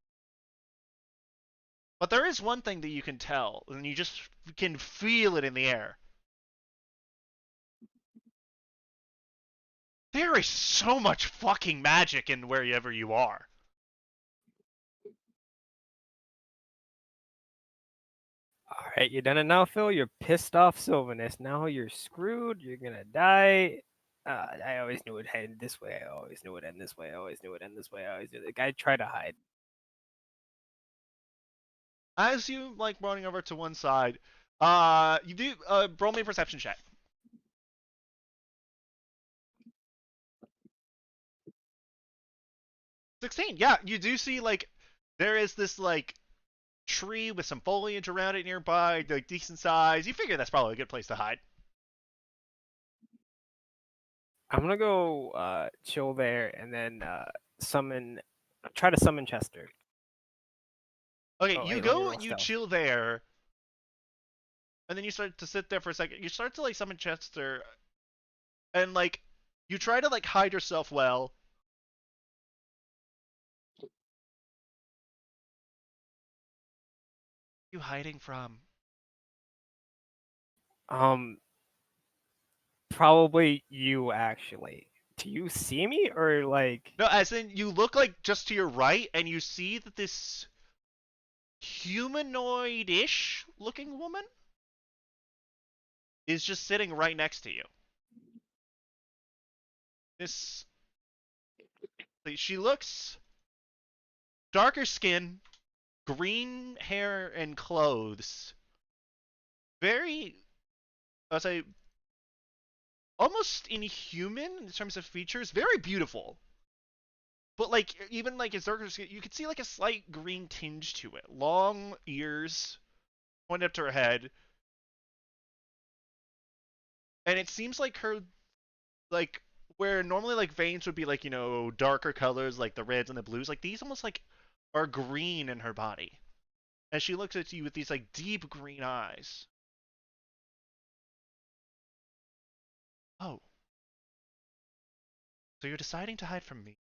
But there is one thing that you can tell, and you just can feel it in the air. There is so much fucking magic in wherever you are. Alright, you're done it now, Phil. You're pissed off, Sylvanus. Now you're screwed. You're gonna die. I always knew it ended this way. I always knew it ended this way. I always knew it ended this way. I always knew the guy tried to hide. As you like running over to one side, you do roll me a perception check. 16. Yeah, you do see like there is this like tree with some foliage around it nearby, like decent size. You figure that's probably a good place to hide. I'm gonna go chill there and then try to summon Chester. Okay, Oh, you wait, let me go roll and you stealth. chill there, and then you start to sit there for a second. You start to like summon Chester, and like you try to like hide yourself well. What are you hiding from? Probably you actually. Do you see me or like? No, as in you look like just to your right, and you see that this humanoid-ish looking woman is just sitting right next to you. This she looks darker skin, green hair and clothes. Very, I'll say, almost inhuman in terms of features. Very beautiful, but like even like his darker skin, you could see like a slight green tinge to it. Long ears pointed up to her head, and it seems like her like where normally like veins would be like darker colors like the reds and the blues. Like these almost like are green in her body, and she looks at you with these like deep green eyes. Oh, so you're deciding to hide from me?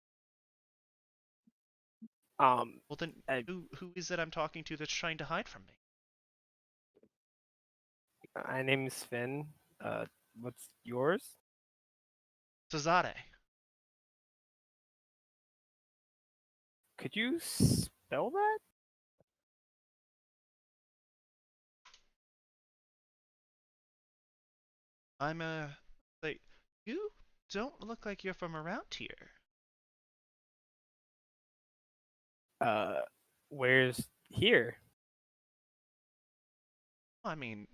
Um, Well then, I, who is it I'm talking to that's trying to hide from me? my name's Finn. What's yours? Sazade. Could you spell that? I'm like, you don't look like you're from around here. Uh, where's here? I mean,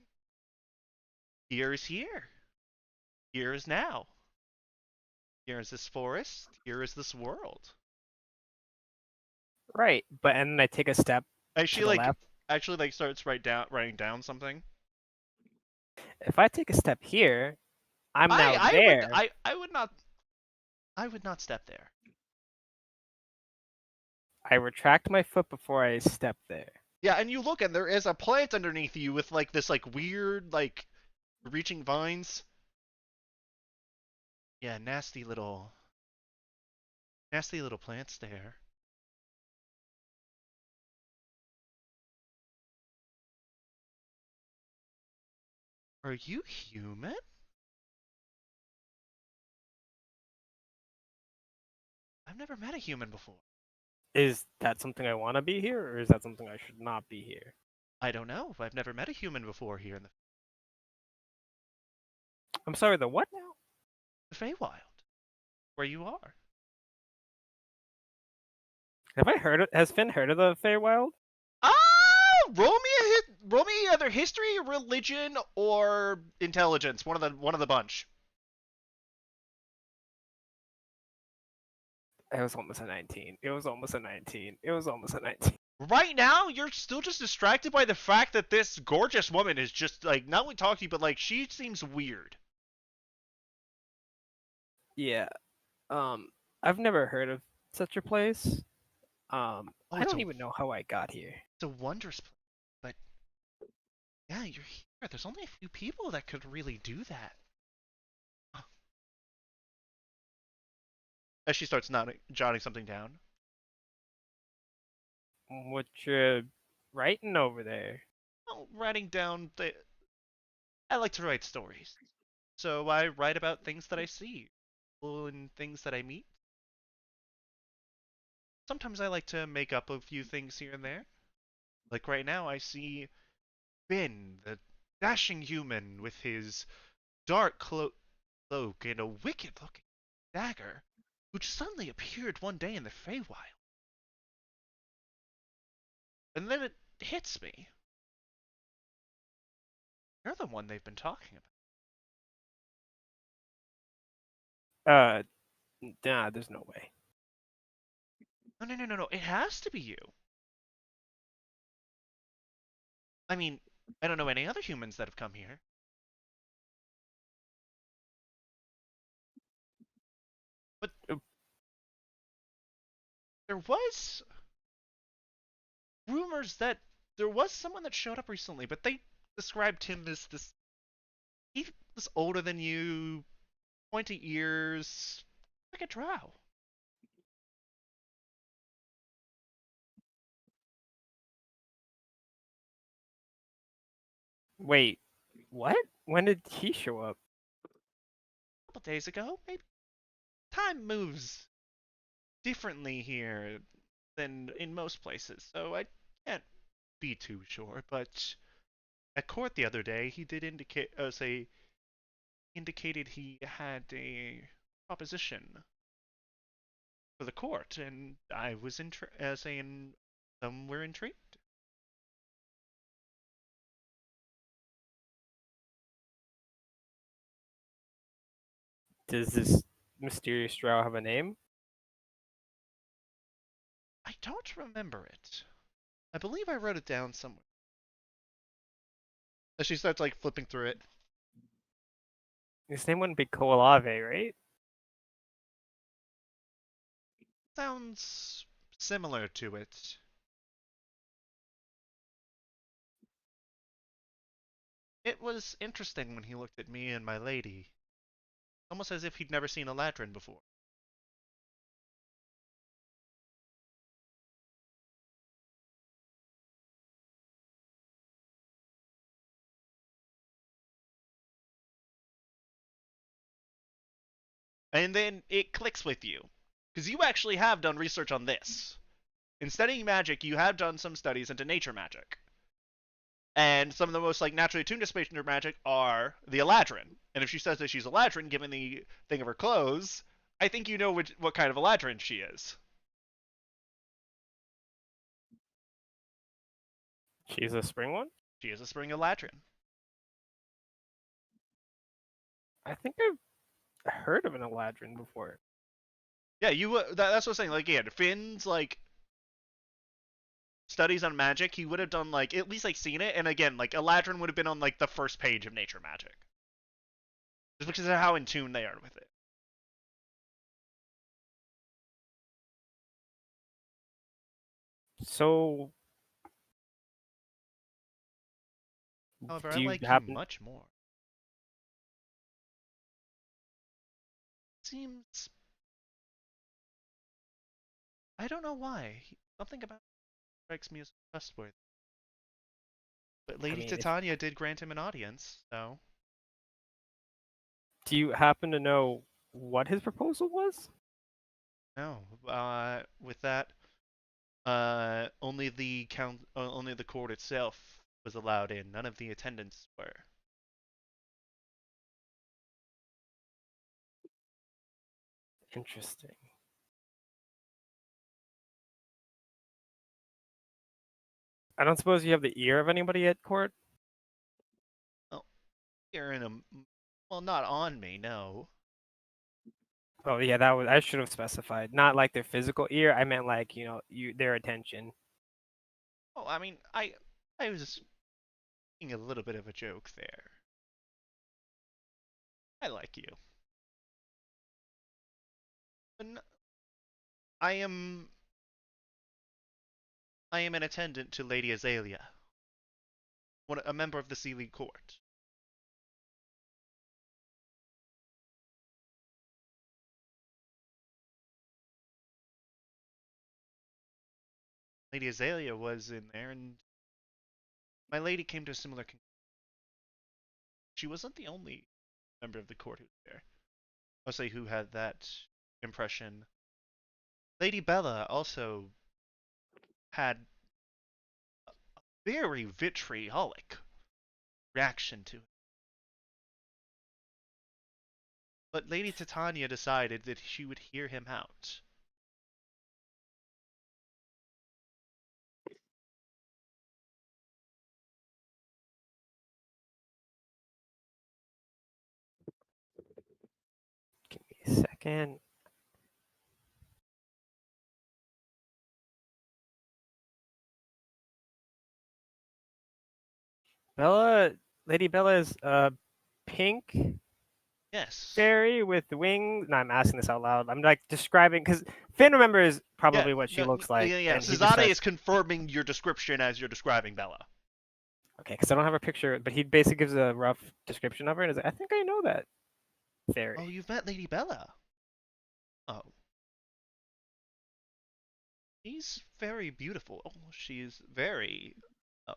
here is here. Here is now. Here is this forest. Here is this world. Right, but and then I take a step And to she the like left. actually like starts writing down something. If I take a step here, I'm I now I would there. I would not step there. I retract my foot before I step there. Yeah, and you look and there is a plant underneath you with like this like weird like reaching vines. Yeah, nasty little plants there. Are you human? I've never met a human before. Is that something I want to be here, or is that something I should not be here? I don't know. I've never met a human before here in I'm sorry, the what now? the Feywild, where you are. Have I heard? Has Finn heard of the Feywild? Ah, roll me either history, religion, or intelligence. One of the bunch. It was almost a 19. It was almost a 19. It was almost a 19. Right now, you're still just distracted by the fact that this gorgeous woman is just like not only talking to you, but like she seems weird. Yeah. I've never heard of such a place. Oh, I don't even know how I got here. it's a wondrous place, but yeah, you're here. There's only a few people that could really do that. As she starts jotting something down. What you writing over there? Oh, writing down I like to write stories. So I write about things that I see, and things that I meet. Sometimes I like to make up a few things here and there. Like right now, I see Finn, the dashing human with his dark cloak and a wicked-looking dagger, who just suddenly appeared one day in the Feywild. And then it hits me. You're the one they've been talking about. Uh, nah, there's no way. No. It has to be you. I mean, I don't know any other humans that have come here. But there was rumors that there was someone that showed up recently, but they described him as this. He was older than you, pointy ears, like a drow. Wait, what? When did he show up? A couple days ago, maybe. Time moves differently here than in most places, so I can't be too sure. But at court the other day, he did indicated he had a proposition for the court, and I was saying some were intrigued. Does this mysterious drow have a name? I don't remember it. I believe I wrote it down somewhere. As she starts like flipping through it. His name wouldn't be Koalave, right? Sounds similar to it. It was interesting when he looked at me and my lady, almost as if he'd never seen a Latrin before. And then it clicks with you. Because you actually have done research on this. In studying magic, you have done some studies into nature magic. And some of the most like naturally attuned to nature magic are the Eladrin. And if she says that she's Eladrin, given the thing of her clothes, I think you know what kind of Eladrin she is. She's a spring one? She is a spring Eladrin. I think I've heard of an Eladrin before. Yeah, that's what I'm saying. Like, yeah, Finn's like studies on magic, he would have done like at least like seen it, and again, like Eladrin would have been on like the first page of Nature Magic, just because of how in tune they are with it. So, However, I do you like you happen? much more. Seems I don't know why. Something about him strikes me as trustworthy. But I Lady mean, Titania did grant him an audience, so do you happen to know what his proposal was? no. With that, only the court itself was allowed in. None of the attendants were. Interesting. I don't suppose you have the ear of anybody at court? Well, you're in a well, not on me, no. Oh yeah, that was I should have specified. Not like their physical ear. I meant like their attention. Oh, I mean, I was making a little bit of a joke there. I like you. But I am I am an attendant to Lady Azalea, a member of the Sealy Court. Lady Azalea was in there, and my lady came to a similar conclusion. She wasn't the only member of the court who was there. I'll say who had that impression. Lady Bella also had a very vitriolic reaction to it. But Lady Titania decided that she would hear him out. Give me a second. Bella, Lady Bella is pink Yes. fairy with wings. No, I'm asking this out loud. I'm like describing because Finn remembers probably what she looks like, Yeah. and he just Cesare says, is confirming your description as you're describing Bella. okay, because I don't have a picture, but he basically gives a rough description of her, and is like, I think I know that fairy. Oh, you've met Lady Bella. Oh. She's very beautiful. Oh, she's uh,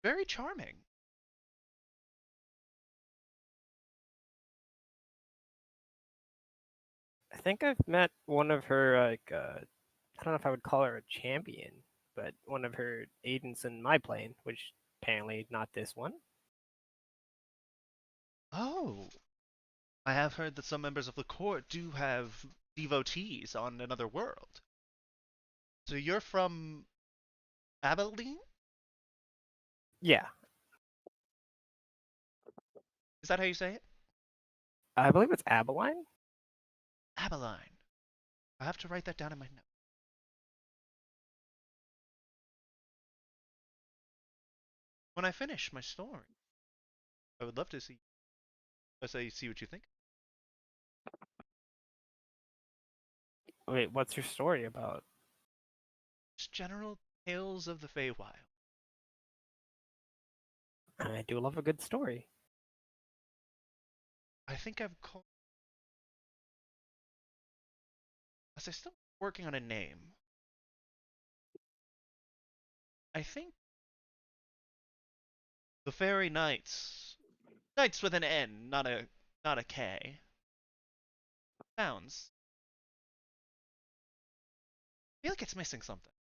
very charming. I think I've met one of her like I don't know if I would call her a champion, but one of her agents in my plane, which apparently not this one. Oh, I have heard that some members of the court do have devotees on another world. So you're from Abilene? Yeah, Is that how you say it? I believe it's Abilene. Abilene. I have to write that down in my note. When I finish my story, I would love to see. See what you think. Wait, what's your story about? Just general tales of the Feywild. I do love a good story. I think I'm called. As I'm still working on a name. I think the Fairy Knights. Knights with an N, not a K. Sounds. I feel like it's missing something.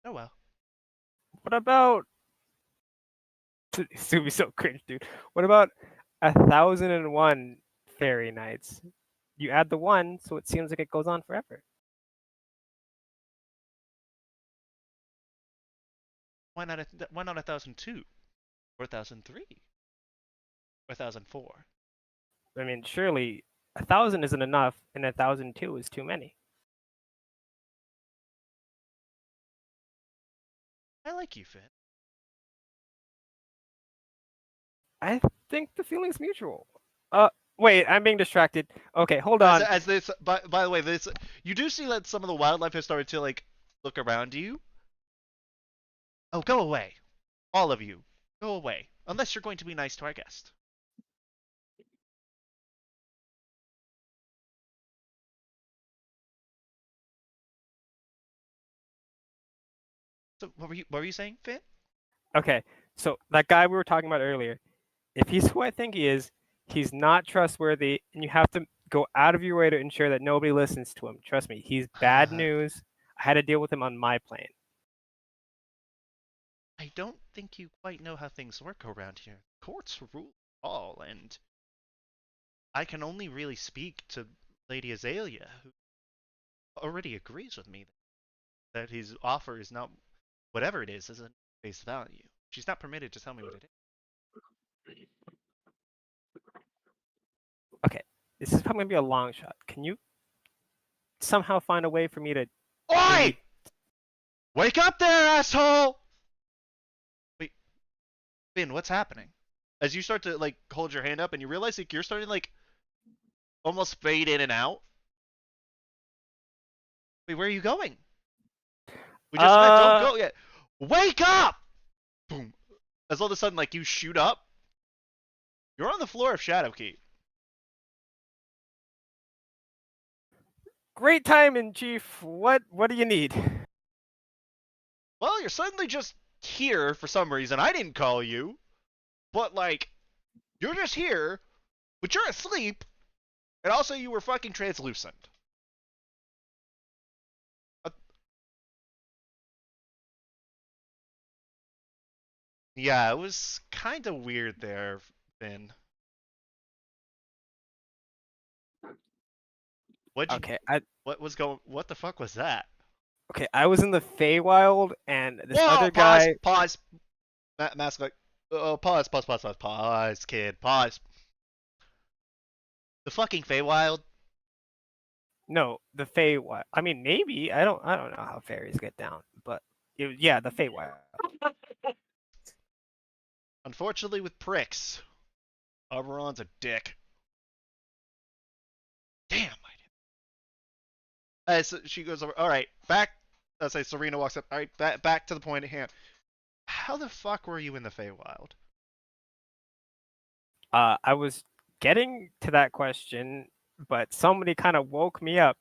Oh well. What about? It's gonna be so cringe, dude. What about 1,001 fairy nights? You add the one, so it seems like it goes on forever. Why not 1,002 or 1,003 or 1,004? I mean, surely 1,000 isn't enough, and 1,002 is too many. I like you, Finn. I think the feeling's mutual. Wait, I'm being distracted. Okay, hold As on. as this by the way, this you do see that some of the wildlife has started to like look around you. Oh, go away, all of you, go away. Unless you're going to be nice to our guest. So what were you saying, Finn? Okay, so that guy we were talking about earlier, if he's who I think he is, he's not trustworthy, and you have to go out of your way to ensure that nobody listens to him. Trust me, he's bad news. I had to deal with him on my plane. I don't think you quite know how things work around here. Courts rule all, and I can only really speak to Lady Azalea, who already agrees with me that his offer is not whatever it is a face value. She's not permitted to tell me what it is. Okay, this is probably gonna be a long shot. Can you somehow find a way for me to Oi! maybe? Wake up there, asshole! Wait, Finn, what's happening? As you start to like hold your hand up and you realize like you're starting to like almost fade in and out. Wait, where are you going? We just met. Don't go yet. Wake up! Boom. As all of a sudden like you shoot up. You're on the floor of Shadowkeep. Great timing, Chief. What do you need? Well, you're suddenly just here for some reason. I didn't call you. But like you're just here, but you're asleep, and also you were fucking translucent. Yeah, it was kind of weird there, Finn. What'd you? Okay, What the fuck was that? I was in the Feywild, and this Whoa! other Pause! guy. Pause! Mask like. Pause, kid. Pause. The fucking Feywild. No, the Feywild. I mean, maybe I don't know how fairies get down, but yeah, the Feywild. Unfortunately, with pricks, Oberon's a dick. Damn, As she goes over, all right, back. Let's say Serena walks up. All right, back to the point at hand. How the fuck were you in the Feywild? I was getting to that question, but somebody kind of woke me up.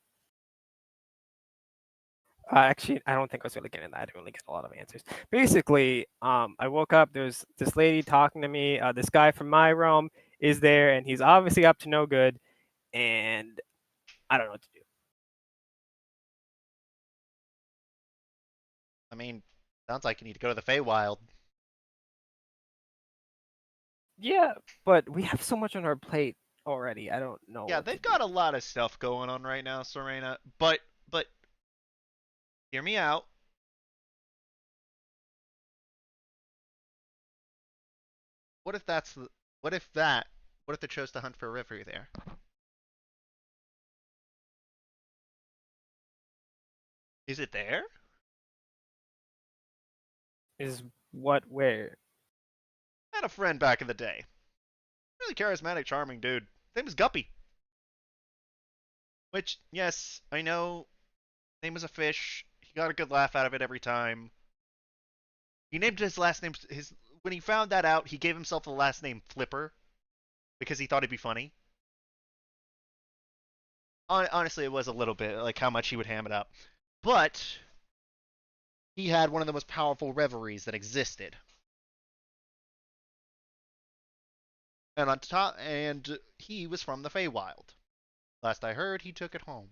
Actually, I don't think I was really getting that. I didn't really get a lot of answers. Basically, I woke up. There's this lady talking to me. This guy from my realm is there, and he's obviously up to no good. And I don't know what to do. I mean, sounds like you need to go to the Feywild. Yeah, but we have so much on our plate already. I don't know. Yeah, What to they've do. got a lot of stuff going on right now, Serena. But hear me out. What if that's the, what if that what if they chose to hunt for a river there? Is it there? Is what where? I had a friend back in the day. Really charismatic, charming dude. His name was Guppy. Which, yes, I know, name was a fish. He got a good laugh out of it every time. He named his last name his when he found that out, he gave himself the last name Flipper because he thought it'd be funny. Honestly, it was a little bit like how much he would ham it up. But he had one of the most powerful reveries that existed. And on top, and he was from the Feywild. Last I heard, he took it home.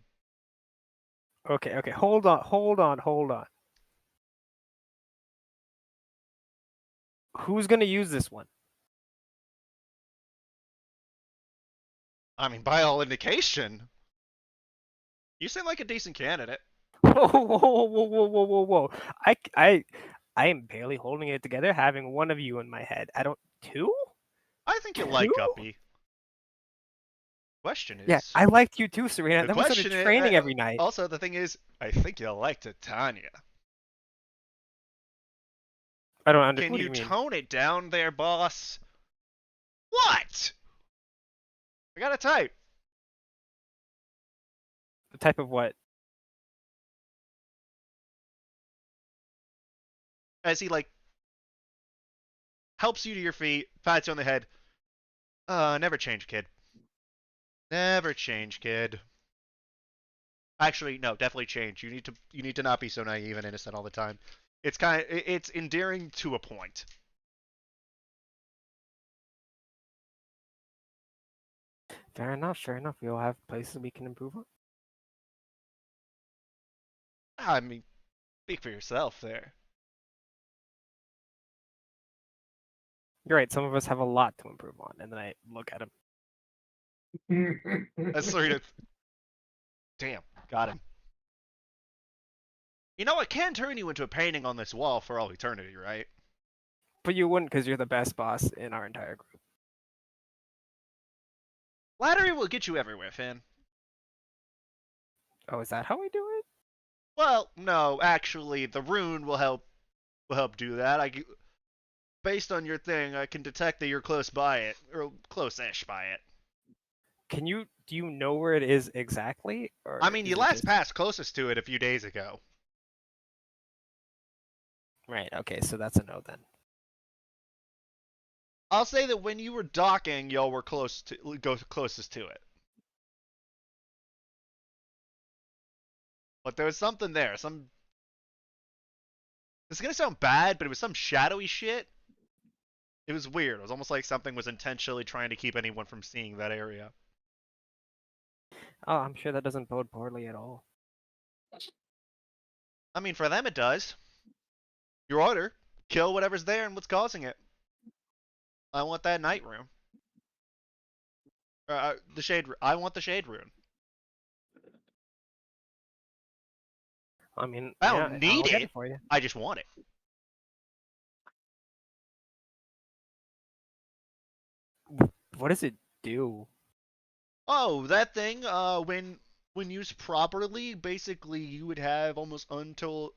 Okay. Hold on. Who's gonna use this one? I mean, by all indication, you seem like a decent candidate. Whoa. I am barely holding it together, having one of you in my head. I don't. Two? I think you Two? like Guppy. Question Yeah, is, I liked you too, Serena. the Then we started question is, training every night. also the thing is, I think you like Titania. I don't understand. Can What do you you mean? tone it down there, boss? What? I got to type. The type of what? As he like helps you to your feet, pats you on the head. Never change, kid. Never change, kid. Actually, no, definitely change. You need to not be so naive and innocent all the time. It's endearing to a point. Fair enough. We all have places we can improve on. I mean, speak for yourself there. You're right. Some of us have a lot to improve on, and then I look at him. That's sort of damn, got him. You know, I can turn you into a painting on this wall for all eternity, right? But you wouldn't, because you're the best boss in our entire group. Flattery will get you everywhere, Finn. Oh, is that how we do it? Well, no, actually, the rune will help do that. Based on your thing, I can detect that you're close by it, or close-ish by it. Do you know where it is exactly? Or I mean, is you it last just... passed closest to it a few days ago. Right, okay, so that's a no then. I'll say that when you were docking, y'all were closest to it. But there was something there. It's gonna sound bad, but it was some shadowy shit. It was weird. It was almost like something was intentionally trying to keep anyone from seeing that area. Oh, I'm sure that doesn't bode poorly at all. I mean, for them it does. Your order: kill whatever's there and what's causing it. I want that night room. The shade. I want the shade rune. I mean, I yeah, don't I'll need get it. it for you. I just want it. What does it do? Oh, that thing. When used properly, basically you would have almost unparalleled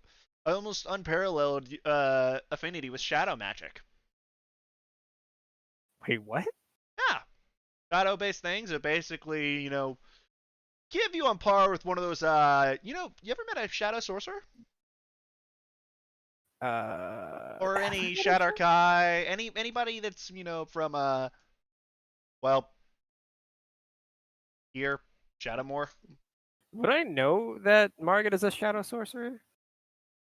affinity with shadow magic. Wait, what? Yeah, shadow-based things that basically, give you on par with one of those. You ever met a shadow sorcerer or Have I any met a shadow Shadow? kai? Anybody that's from well, here, Shadowmoor. Would I know that Margaret is a shadow sorcerer?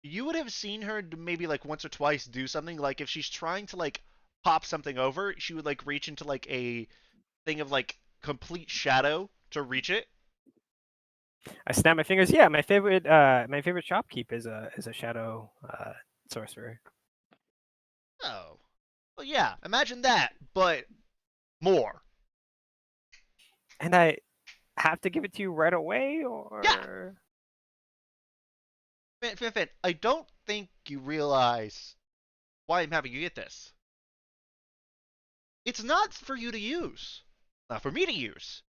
You would have seen her maybe like once or twice do something like if she's trying to like pop something over, she would like reach into like a thing of like complete shadow to reach it. I snap my fingers. Yeah, my favorite shopkeep is a shadow sorcerer. Oh, well, yeah. Imagine that, but more. And I have to give it to you right away, Yeah, or Finn, I don't think you realize why I'm having you get this. It's not for you to use, not for me to use.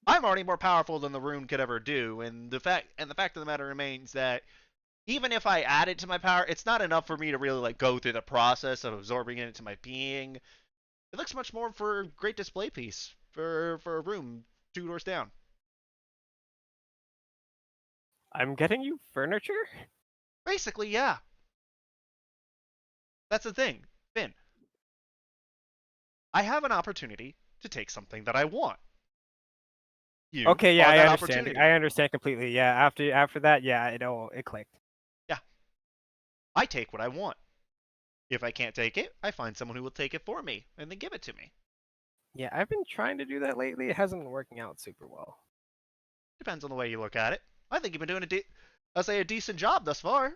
I'm already more powerful than the rune could ever do, and the fact of the matter remains that even if I add it to my power, it's not enough for me to really like go through the process of absorbing it into my being. It looks much more for a great display piece for a room 2 doors down. I'm getting you furniture. Basically, yeah. That's the thing, Finn. I have an opportunity to take something that I want. You Okay, yeah, are I that understand. opportunity. I understand completely. Yeah, after that, yeah, it clicked. Yeah, I take what I want. If I can't take it, I find someone who will take it for me and then give it to me. Yeah, I've been trying to do that lately. It hasn't been working out super well. Depends on the way you look at it. I think you've been doing a decent job thus far.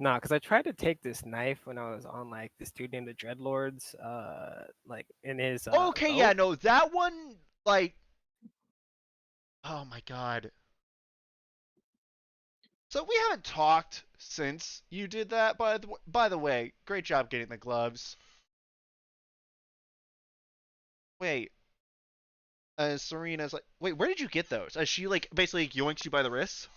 Nah, because I tried to take this knife when I was on like this dude named the Dreadlords, like in his Okay, yeah, boat. no, that one, like, oh my god. So we haven't talked since you did that. By the way, great job getting the gloves. Wait, Serena's like, wait, where did you get those? She like basically yoinks you by the wrists.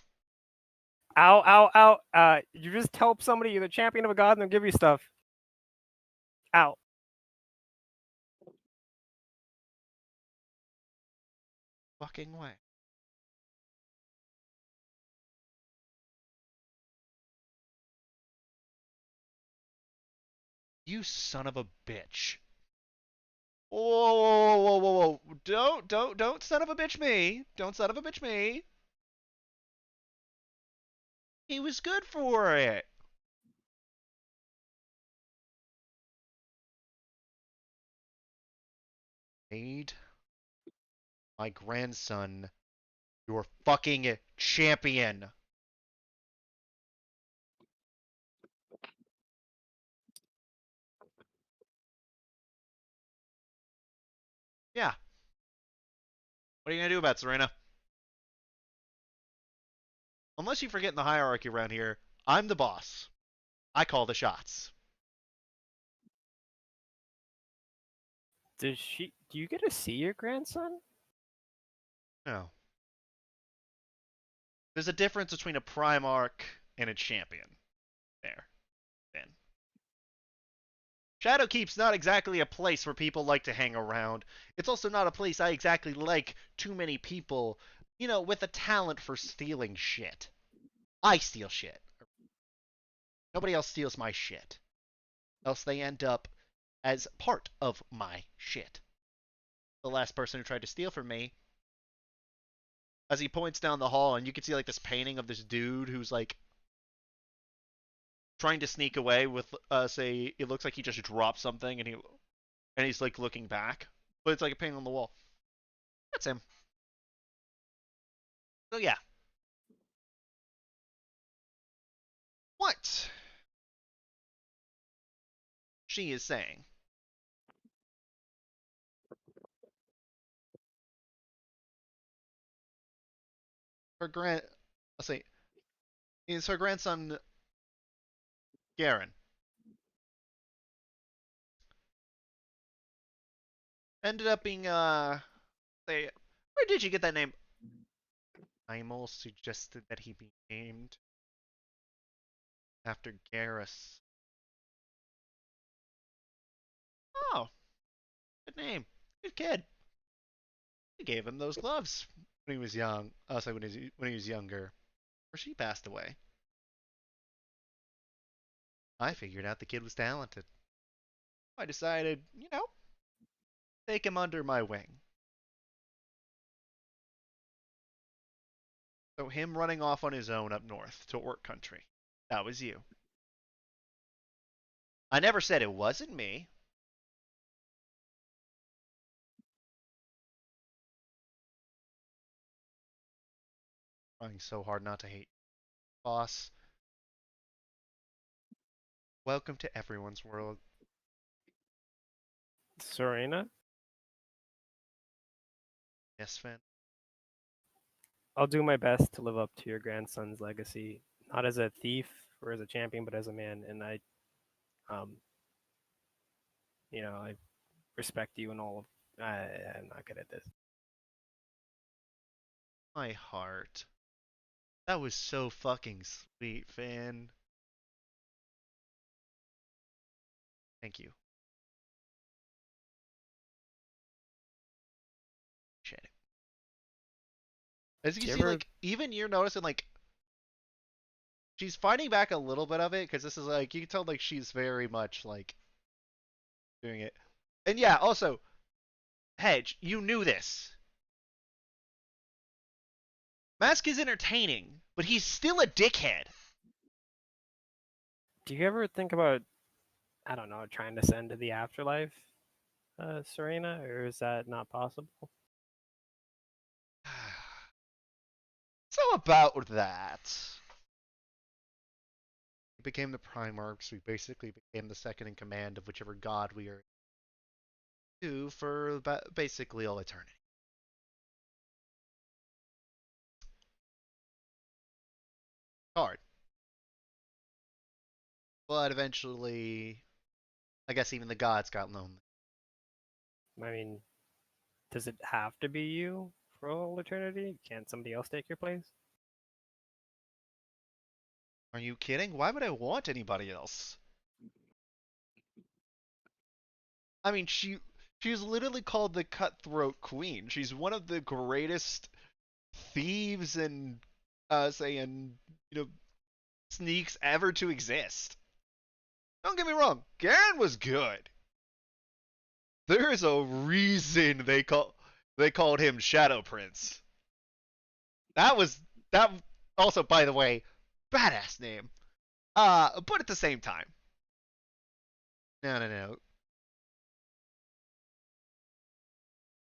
Ow, ow, ow! You just help somebody, you're the champion of a god, and they'll give you stuff. Ow. Fucking way. You son of a bitch. Whoa, whoa, whoa, whoa, whoa, whoa. Don't son of a bitch me. Don't son of a bitch me. He was good for it. Made my grandson your fucking champion. Yeah. What are you gonna do about it, Serena? Unless you forget in the hierarchy around here, I'm the boss. I call the shots. Do you get to see your grandson? No. There's a difference between a Primarch and a champion. There. Then. Shadowkeep's not exactly a place where people like to hang around. It's also not a place I exactly like too many people, with a talent for stealing shit. I steal shit. Nobody else steals my shit. Else they end up as part of my shit. The last person who tried to steal from me, as he points down the hall, and you can see like this painting of this dude who's like trying to sneak away with say it looks like he just dropped something and he's like looking back, but it's like a painting on the wall. That's him. So yeah, what she is saying. Her let's say, is her grandson Garen. Ended up being say, where did you get that name? Imel suggested that he be named after Garrus. Oh, Good name. Good kid. We gave him those gloves when he was young. Oh, sorry, when he was younger. Or she passed away. I figured out the kid was talented. I decided, take him under my wing. So him running off on his own up north to Orc country. That was you. I never said it wasn't me. Trying so hard not to hate. Boss. Welcome to everyone's world. Serena, Yes, Finn. I'll do my best to live up to your grandson's legacy, not as a thief or as a champion, but as a man. And um, I respect you and all of. I'm not good at this. My heart. That was so fucking sweet, Finn. Thank you. Appreciate it. As you Do you see, ever like, even you're noticing, like, she's fighting back a little bit of it, because this is, like, you can tell, like, she's very much, like, doing it. And yeah, also, Hedge, you knew this. Mask is entertaining, but he's still a dickhead. do you ever think about, I don't know, trying to send to the afterlife, Serena, or is that not possible? So about that. We became the Primarchs. We basically became the second in command of whichever god we are to for basically all eternity. Hard. But eventually, I guess even the gods got lonely. I mean, does it have to be you for all eternity? Can't somebody else take your place? Are you kidding? Why would I want anybody else? I mean, she's literally called the Cutthroat Queen. She's one of the greatest thieves and saying, sneaks ever to exist. Don't get me wrong, Garen was good. There is a reason they called him Shadow Prince. That also, by the way, badass name. But at the same time, no.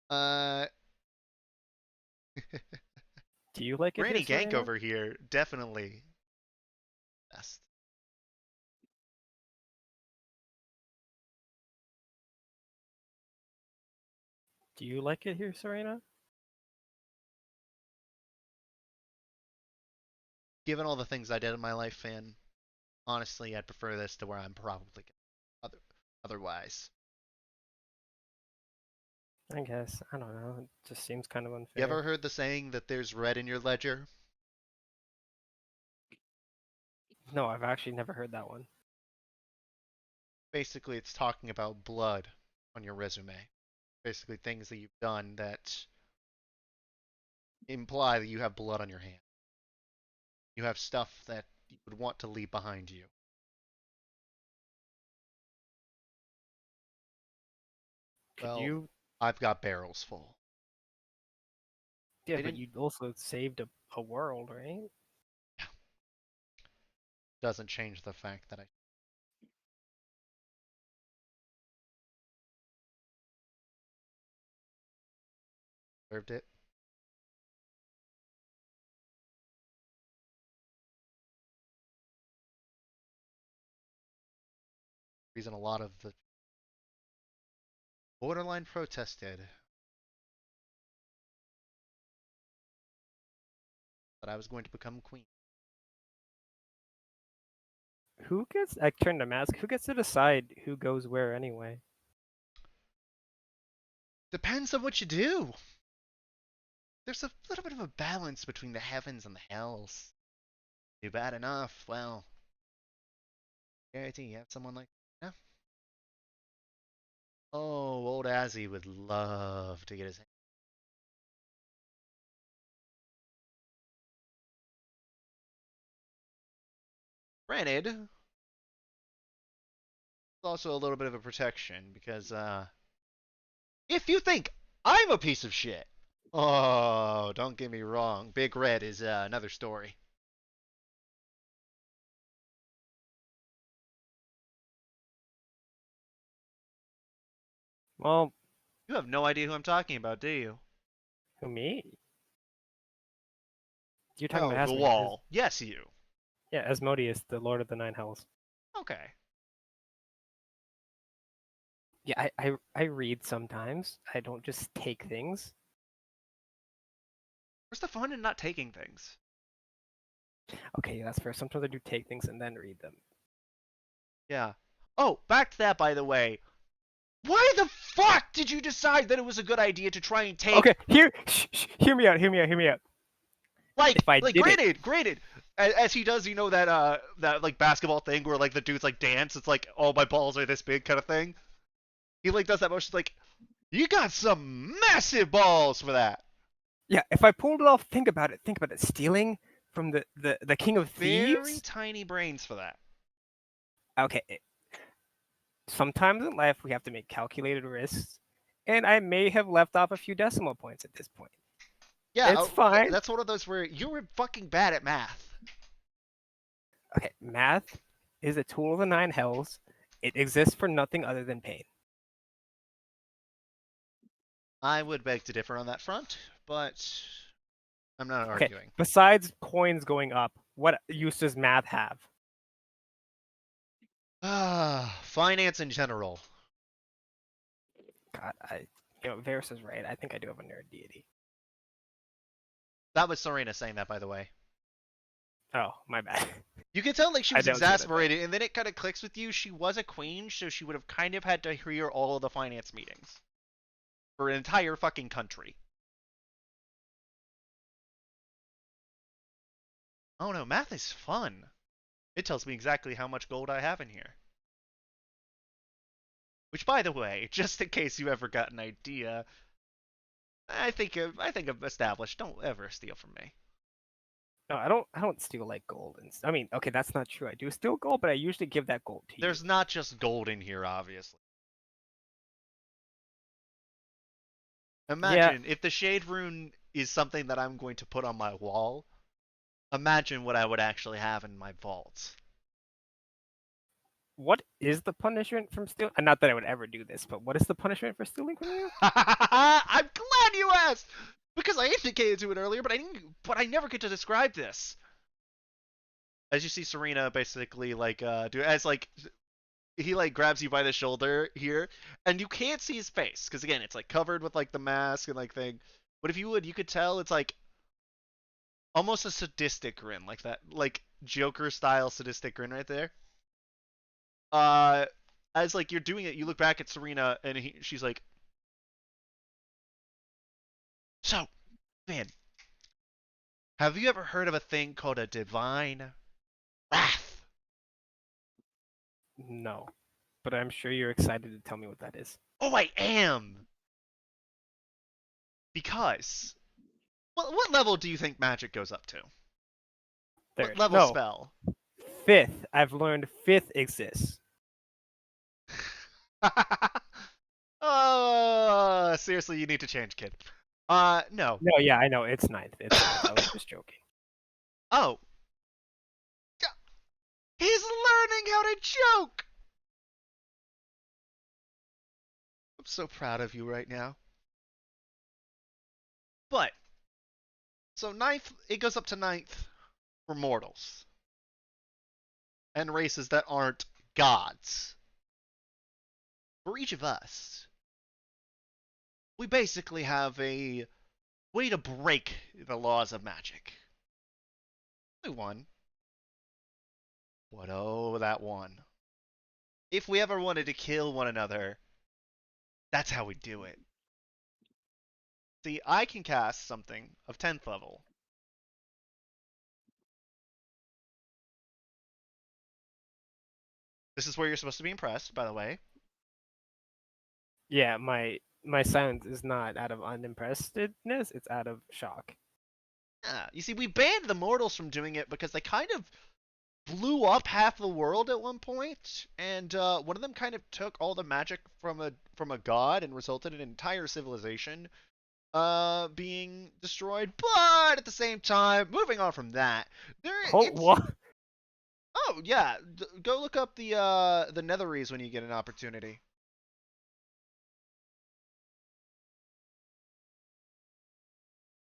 Uh, Do you like it here, Granny Gank Serena? over here, definitely best. Do you like it here, Serena? Given all the things I did in my life, Finn, honestly, I'd prefer this to where I'm probably otherwise. I guess. I don't know. It just seems kind of You unfair. ever heard the saying that there's red in your ledger? No, I've actually never heard that one. Basically, it's talking about blood on your resume. Basically, things that you've done that imply that you have blood on your hand. You have stuff that you would want to leave behind you. Could Well, you? I've got barrels full. Yeah, They but didn't you also saved a world, right? doesn't change the fact that I deserved it. Reason a lot of the borderline protested that I was going to become queen. Who gets? I turned to Mask. Who gets to decide who goes where anyway? Depends on what you do. There's a little bit of a balance between the heavens and the hells. Do bad enough, well, guarantee you have someone like, no. Oh, old Azzy would love to get his. Granted, it's also a little bit of a protection because if you think I'm a piece of shit, oh, don't get me wrong, Big Red is another story. Well, You have no idea who I'm talking about, do you? who me? You're talking No, about the Asmodeus. wall. Yes, you. Yeah, Asmodeus, the Lord of the Nine Hells. Okay. Yeah, I read sometimes. I don't just take things. Where's the fun in not taking things? Okay, yeah, that's fair. Sometimes I do take things and then read them. Yeah. Oh, back to that, by the way. Why the fuck did you decide that it was a good idea to try and take? Okay, hear me out. Hear me out. Hear me out. If I did it, granted, as he does, you know that like basketball thing where like the dudes like dance. It's like, oh, my balls are this big kind of thing. He like does that motion. It's like, you got some massive balls for that. yeah, if I pulled it off, think about it. Think about it. Stealing from the king of Very thieves. tiny brains for that. Okay. Sometimes in life we have to make calculated risks, and I may have left off a few decimal points at this point. Yeah, It's fine. that's one of those where you were fucking bad at math. Okay, math is a tool of the nine hells. It exists for nothing other than pain. I would beg to differ on that front, but I'm not Okay, arguing. besides coins going up, what use does math have? Finance in general. God, Varus is right. I think I do have a nerd deity. That was Serena saying that, by the way. Oh, my bad. You can tell like she I was don't see that exasperated, and then it kind of clicks with you. She was a queen, so she would have kind of had to hear all of the finance meetings for an entire fucking country. Oh no, math is fun. It tells me exactly how much gold I have in here. Which, by the way, just in case you ever got an idea, I think I've established. Don't ever steal from me. No, I don't steal like gold I mean, okay, that's not true. I do steal gold, but I usually give that gold to you. There's not just gold in here, obviously. Imagine if the shade rune is something that I'm going to put on my wall. Imagine what I would actually have in my vaults. What is the punishment from stealing? Not that I would ever do this, but what is the punishment for stealing from you? I'm glad you asked because I indicated to it earlier, but I never get to describe this. As you see Serena basically like do as like he like grabs you by the shoulder here, and you can't see his face because again it's like covered with like the mask and like thing. But if you would, you could tell it's like almost a sadistic grin, like that, like Joker style sadistic grin right there. Uh, as like you're doing it, you look back at Serena and she's like, "So, man, have you ever heard of a thing called a divine wrath?" No, but I'm sure you're excited to tell me what that is. Oh, I am. Because what level do you think magic goes up to? What Third. level No, spell? fifth. I've learned fifth exists. Seriously, you need to change, kid. No. No, yeah, I know. It's ninth. It's ninth. I was just joking. Oh. He's learning how to joke! I'm so proud of you right now. But, so ninth, it goes up to ninth for mortals. And races that aren't gods. For each of us, we basically have a way to break the laws of magic. Only one. But oh, that one. If we ever wanted to kill one another, that's how we do it. See, I can cast something of 10th level. This is where you're supposed to be impressed, by the way. Yeah, my silence is not out of unimpressedness, it's out of shock. Yeah, you see, we banned the mortals from doing it because they kind of blew up half the world at one point, and one of them kind of took all the magic from a god and resulted in an entire civilization being destroyed. But at the same time, moving on from that, Oh, it's what? oh yeah, go look up the Netheries when you get an opportunity.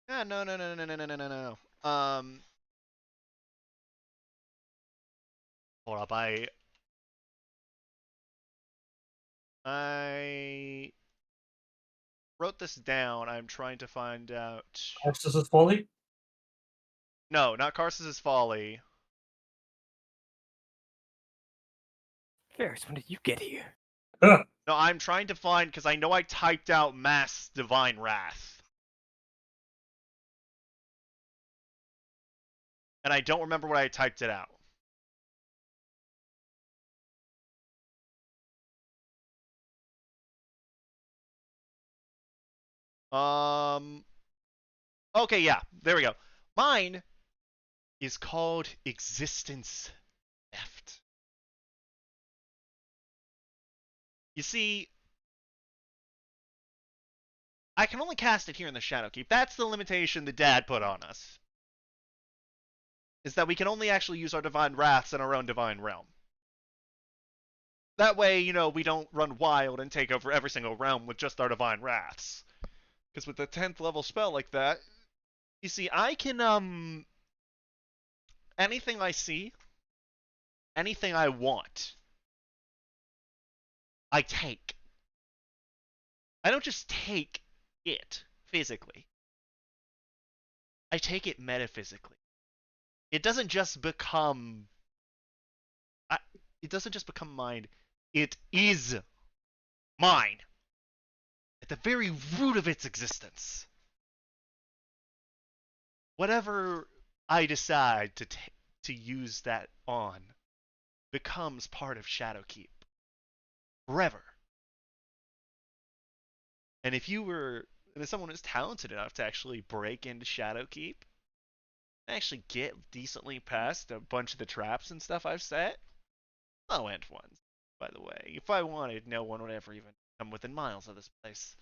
Yeah, no, no, no, no, no, no, no, no, no. Hold up, I wrote this down. I'm trying to find out. Narcissus Folly? No, not Karsus' Folly. Ferris, when did you get here? Huh. No, I'm trying to find because I know I typed out Mass Divine Wrath, and I don't remember what I typed it out. Okay, yeah, there we go. Mine is called Existence Theft. You see, I can only cast it here in the Shadowkeep. That's the limitation the dad put on us. Is that we can only actually use our Divine Wraths in our own Divine Realm. That way, we don't run wild and take over every single realm with just our Divine Wraths. Because with a 10th level spell like that, you see, I can, anything I see, anything I want, I take. I don't just take it physically. I take it metaphysically. It doesn't just become. It doesn't just become mine. It is mine. At the very root of its existence. Whatever I decide to use that on becomes part of Shadowkeep. Forever. And if someone who's talented enough to actually break into Shadowkeep, actually get decently past a bunch of the traps and stuff I've set, low-end ones, by the way. If I wanted, no one would ever even come within miles of this place.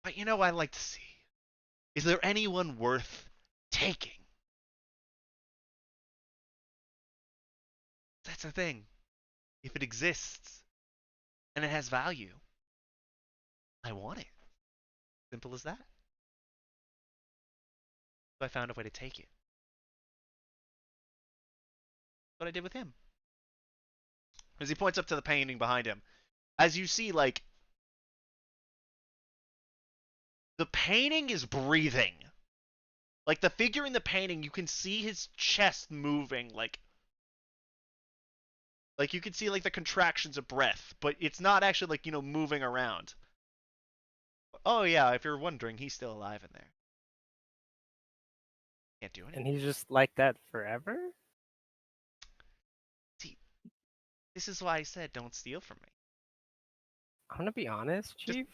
But I'd like to see. Is there anyone worth taking? That's the thing. If it exists, and it has value, I want it. Simple as that. So I found a way to take it. That's what I did with him. As he points up to the painting behind him. As you see, like, the painting is breathing. Like, the figure in the painting, you can see his chest moving, like you can see, like, the contractions of breath, but it's not actually, like, moving around. Oh, yeah, if you're wondering, he's still alive in there. Can't do anything. And he's just like that forever? See, this is why I said don't steal from me. I'm gonna be honest, Chief.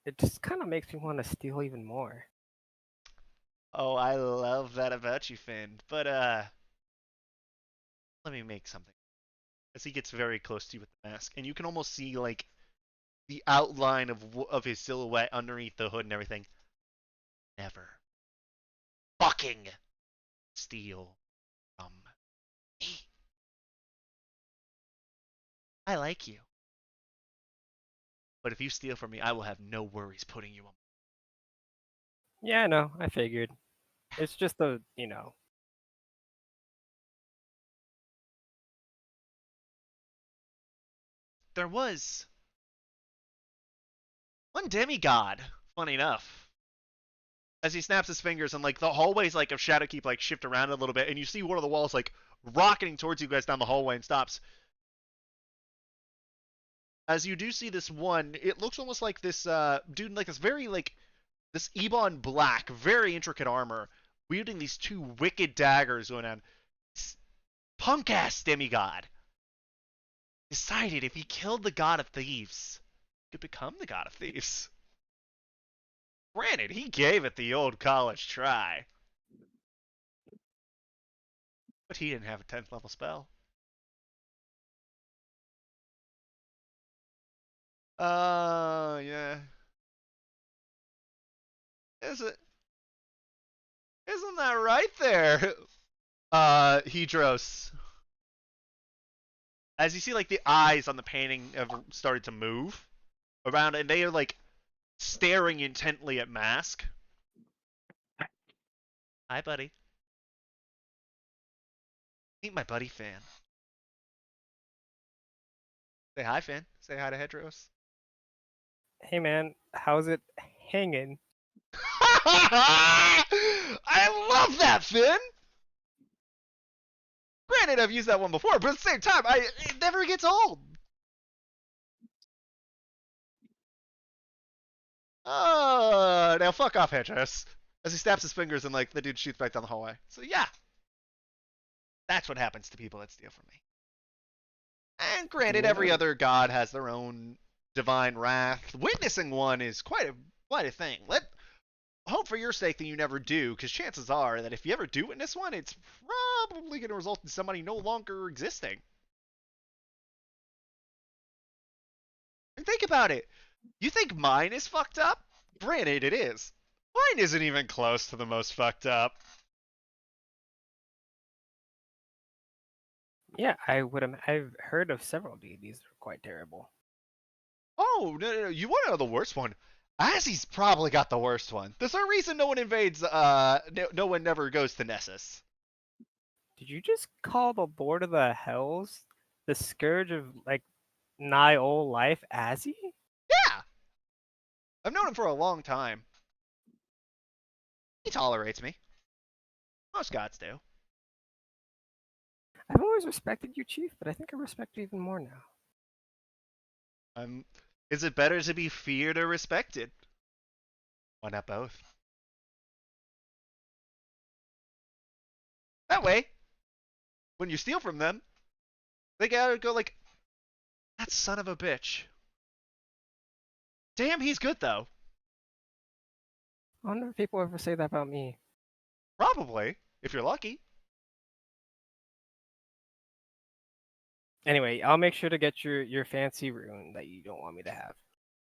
It just kind of makes me want to steal even more. Oh, I love that about you, Finn. But, let me make something. As he gets very close to you with the mask, and you can almost see, like, the outline of his silhouette underneath the hood and everything. Never fucking steal from me. I like you. But if you steal from me, I will have no worries putting you on. Yeah, I know. I figured. It's just There was one demigod, funny enough. As he snaps his fingers and, like, the hallways, like, of Shadowkeep, like, shift around a little bit, and you see one of the walls, like, rocketing towards you guys down the hallway and stops. As you do see this one, it looks almost like this dude in, like, this very, like, this Ebon black, very intricate armor, wielding these two wicked daggers going on. Punk ass demigod. decided if he killed the god of thieves, he could become the god of thieves. Granted, he gave it the old college try. But he didn't have a 10th level spell. Yeah. Isn't that right there? Hedros. As you see, like, the eyes on the painting have started to move around, and they are, like, staring intently at Mask. Hi, buddy. Meet my buddy, Finn. Say hi, Finn. Say hi to Hedros. Hey man, how's it hanging? I love that, Finn! Granted, I've used that one before, but at the same time, it never gets old. Now fuck off, Hedros. As he snaps his fingers and, like, the dude shoots back down the hallway. So yeah. That's what happens to people that steal from me. And granted, every other god has their own divine wrath. Witnessing one is quite a thing. Let hope for your sake that you never do, because chances are that if you ever do witness one, it's probably going to result in somebody no longer existing. And think about it. You think mine is fucked up? Granted, it is. Mine isn't even close to the most fucked up. Yeah, I've heard of several deities that are quite terrible. Oh, no. You want to know the worst one? Azzy's probably got the worst one. There's no reason no one invades, no one never goes to Nessus. Did you just call the Lord of the Hells the scourge of, like, nigh all life Azzy? Yeah! I've known him for a long time. He tolerates me. Most gods do. I've always respected you, Chief, but I think I respect you even more now. Is it better to be feared or respected? Why not both? That way, when you steal from them, they gotta go like, that son of a bitch. Damn, he's good though. I wonder if people ever say that about me. Probably, if you're lucky. Anyway, I'll make sure to get your fancy rune that you don't want me to have.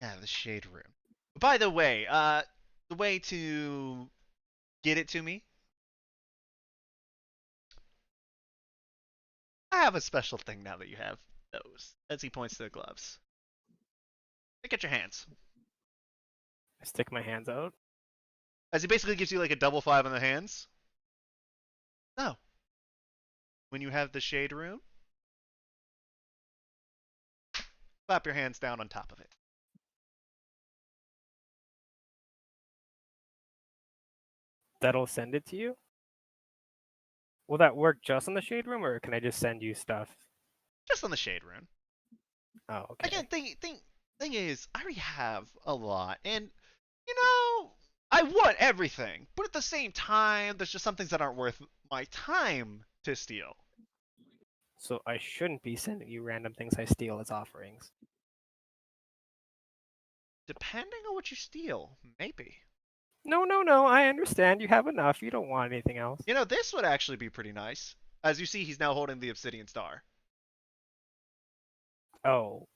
Yeah, the shade room. By the way, the way to get it to me, I have a special thing now that you have those. As he points to the gloves. Look at your hands. I stick my hands out. As he basically gives you like a double 5 on the hands. No. When you have the shade room, clap your hands down on top of it. That'll send it to you? Will that work just on the shade room, or can I just send you stuff? Just on the shade room. Oh, okay. Again, thing is, I already have a lot, and you know, I want everything, but at the same time, there's just some things that aren't worth my time to steal. So I shouldn't be sending you random things I steal as offerings. Depending on what you steal, maybe. No, no, no. I understand. You have enough. You don't want anything else. You know, this would actually be pretty nice. As you see, he's now holding the obsidian star. Oh.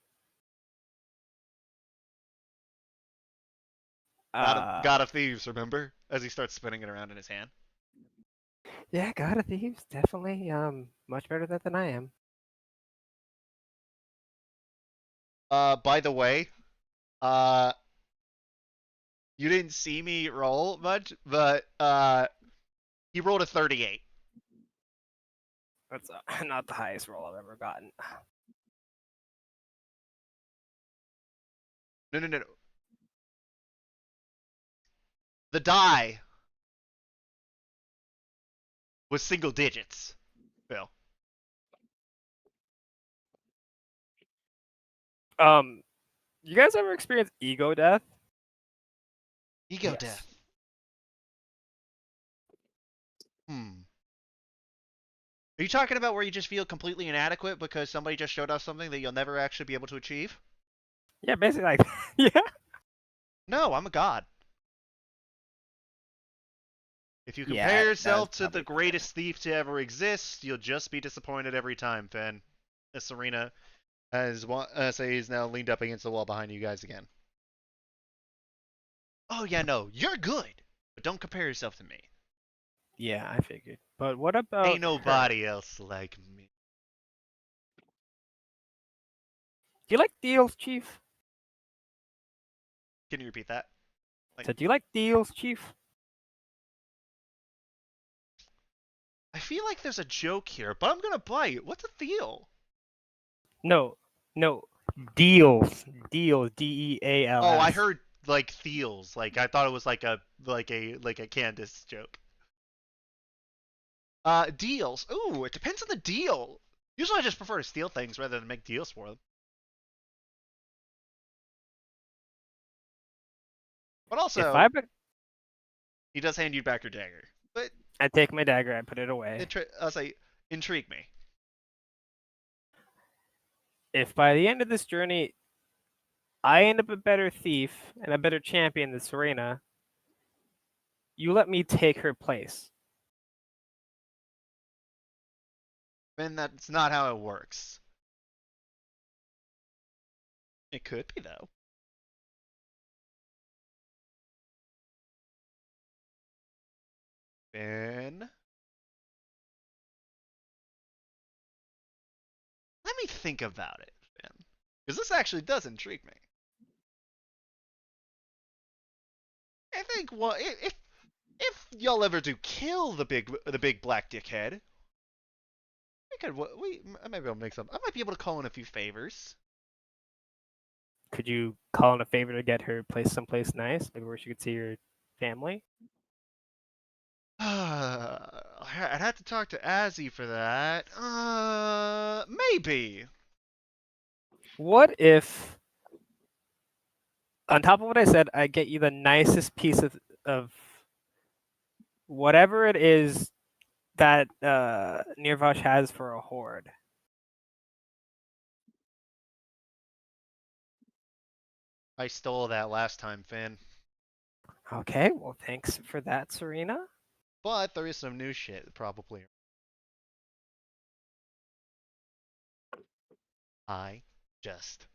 God of Thieves, remember? As he starts spinning it around in his hand. Yeah, God of Thieves, definitely. Much better than I am. By the way, you didn't see me roll much, but he rolled a 38. That's not the highest roll I've ever gotten. No. The die was single digits, Bill. You guys ever experience ego death? Ego Yes. death. Are you talking about where you just feel completely inadequate because somebody just showed off something that you'll never actually be able to achieve? Yeah, basically like yeah. No, I'm a god. If you Yeah, compare that was yourself to the probably fair. greatest thief to ever exist, you'll just be disappointed every time, Finn. Miss Serena has he's now leaned up against the wall behind you guys again. Oh yeah, no, you're good, but don't compare yourself to me. Yeah, I figured. But what Ain't about her? nobody else like me. Do you like deals, Chief? Can you repeat that? Like, So do you like deals, Chief? I feel like there's a joke here, but I'm gonna bite. What's a deal? No, no. Deals. Oh, I Deals. heard like Theals. Like I thought it was like a Candace joke. Deals. Ooh, it depends on the deal. Usually I just prefer to steal things rather than make deals for them. But If also, I be- he does hand you back your dagger. But I take my dagger, I put it away. I'll say, intrigue me. If by the end of this journey I end up a better thief and a better champion than Serena, you let me take her place. And that's not how it works. It could be though. Ben, let me think about it, Ben, because this actually does intrigue me. I think well, if y'all ever do kill the big black dickhead, we maybe I'll make some. I might be able to call in a few favors. Could you call in a favor to get her placed someplace nice, like where she could see her family? I'd have to talk to Azzy for that. Maybe. What if, on top of what I said, I get you the nicest piece of whatever it is that Nirvash has for a horde? I stole that last time, Finn. Okay, well, thanks for that, Serena. But there is some new shit, probably. I just.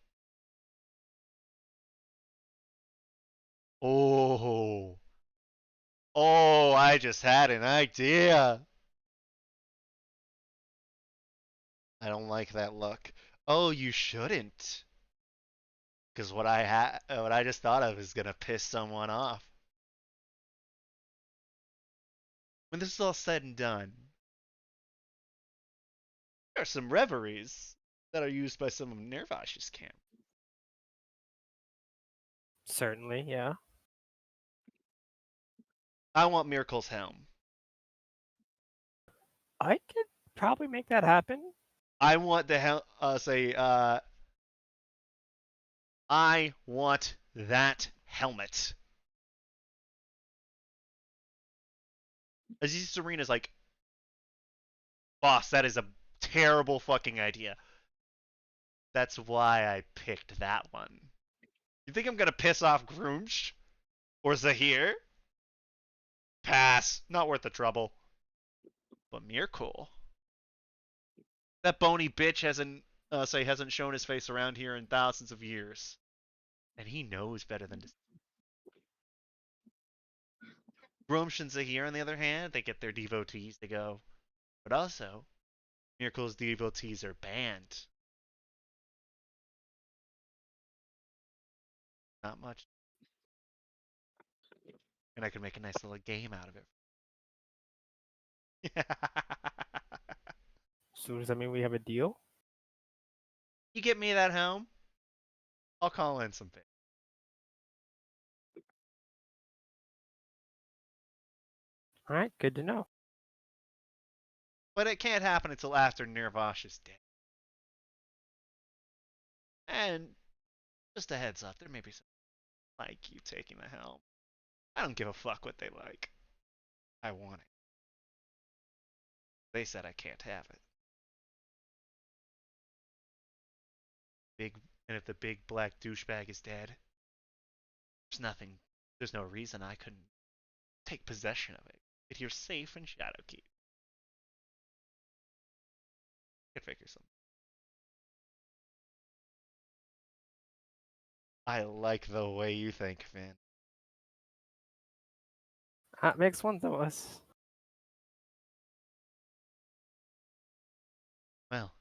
Oh. Oh, I just had an idea. I don't like that look. Oh, you shouldn't. Because what I just thought of is gonna piss someone off. When this is all said and done, there are some reveries that are used by some of Nirvash's camp. Certainly, yeah. I want Miracle's helm. I could probably make that happen. I want the helm. I want that helmet. Aziz Serena's like, boss, that is a terrible fucking idea. That's why I picked that one. You think I'm gonna piss off Groomsh or Zahir? Pass. Not worth the trouble. But Mirkul, that bony bitch hasn't shown his face around here in thousands of years, and he knows better than to. Groomsh and Zahir, on the other hand, they get their devotees to go, but also Mirkul's devotees are banned. Not much, and I could make a nice little game out of it. So does that mean we have a deal? You get me that helm, I'll call in some. All right, good to know. But it can't happen until after Nirvash is dead. And just a heads up, there may be some like you taking the helm. I don't give a fuck what they like. I want it. They said I can't have it. Big, and if the big black douchebag is dead, there's no reason I couldn't take possession of it. Get here safe in Shadowkeep. Could figure something. I like the way you think, Finn. That makes one of us. Well,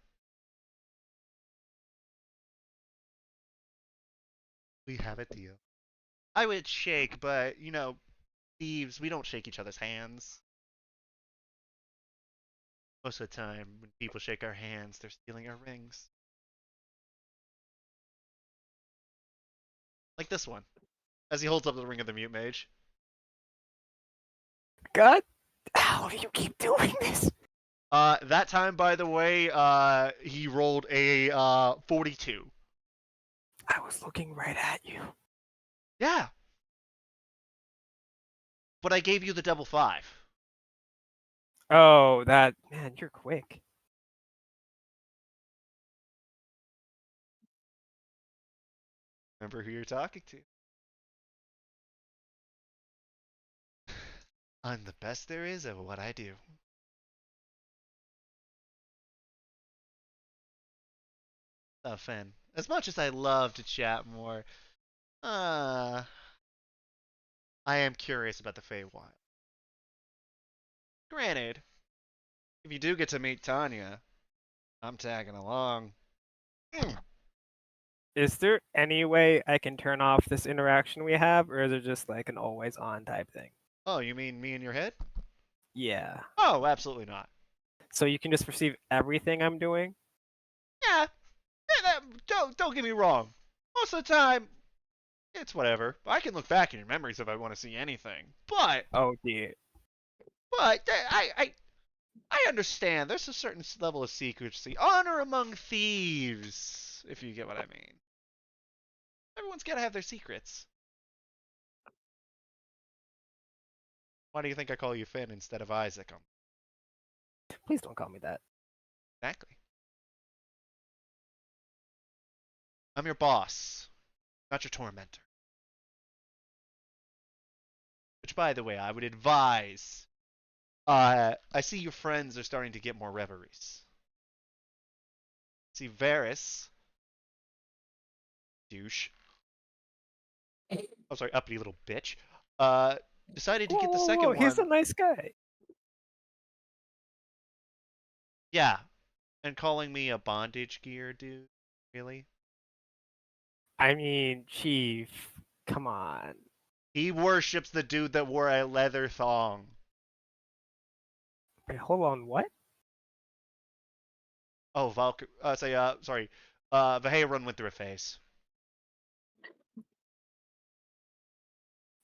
we have a deal. I would shake, but, thieves, we don't shake each other's hands. Most of the time, when people shake our hands, they're stealing our rings. Like this one, as he holds up the ring of the mute mage. God, how do you keep doing this? That time, by the way, he rolled a 42. I was looking right at you. Yeah. But I gave you the double 5. Oh, man, you're quick. Remember who you're talking to. I'm the best there is at what I do. Oh, Finn. As much as I love to chat more, I am curious about the Feywild. Granted, if you do get to meet Tanya, I'm tagging along. Is there any way I can turn off this interaction we have, or is it just like an always on type thing? Oh, you mean me in your head? Yeah. Oh, absolutely not. So you can just perceive everything I'm doing? Yeah, don't get me wrong. Most of the time, it's whatever. I can look back in your memories if I want to see anything. But Oh dear. I understand. There's a certain level of secrecy, honor among thieves, if you get what I mean. Everyone's got to have their secrets. Why do you think I call you Finn instead of Isaac? Please don't call me that. Exactly. I'm your boss, not your tormentor. Which, by the way, I would advise. I see your friends are starting to get more reveries. See, Varys, douche. Oh, sorry, uppity little bitch. Decided to Whoa, get the whoa, second whoa! one. He's a nice guy. Yeah, and calling me a bondage gear dude. Really? I mean, Chief, come on. He worships the dude that wore a leather thong. Wait, hold on, what? Oh, sorry. Vaheyron went through a phase.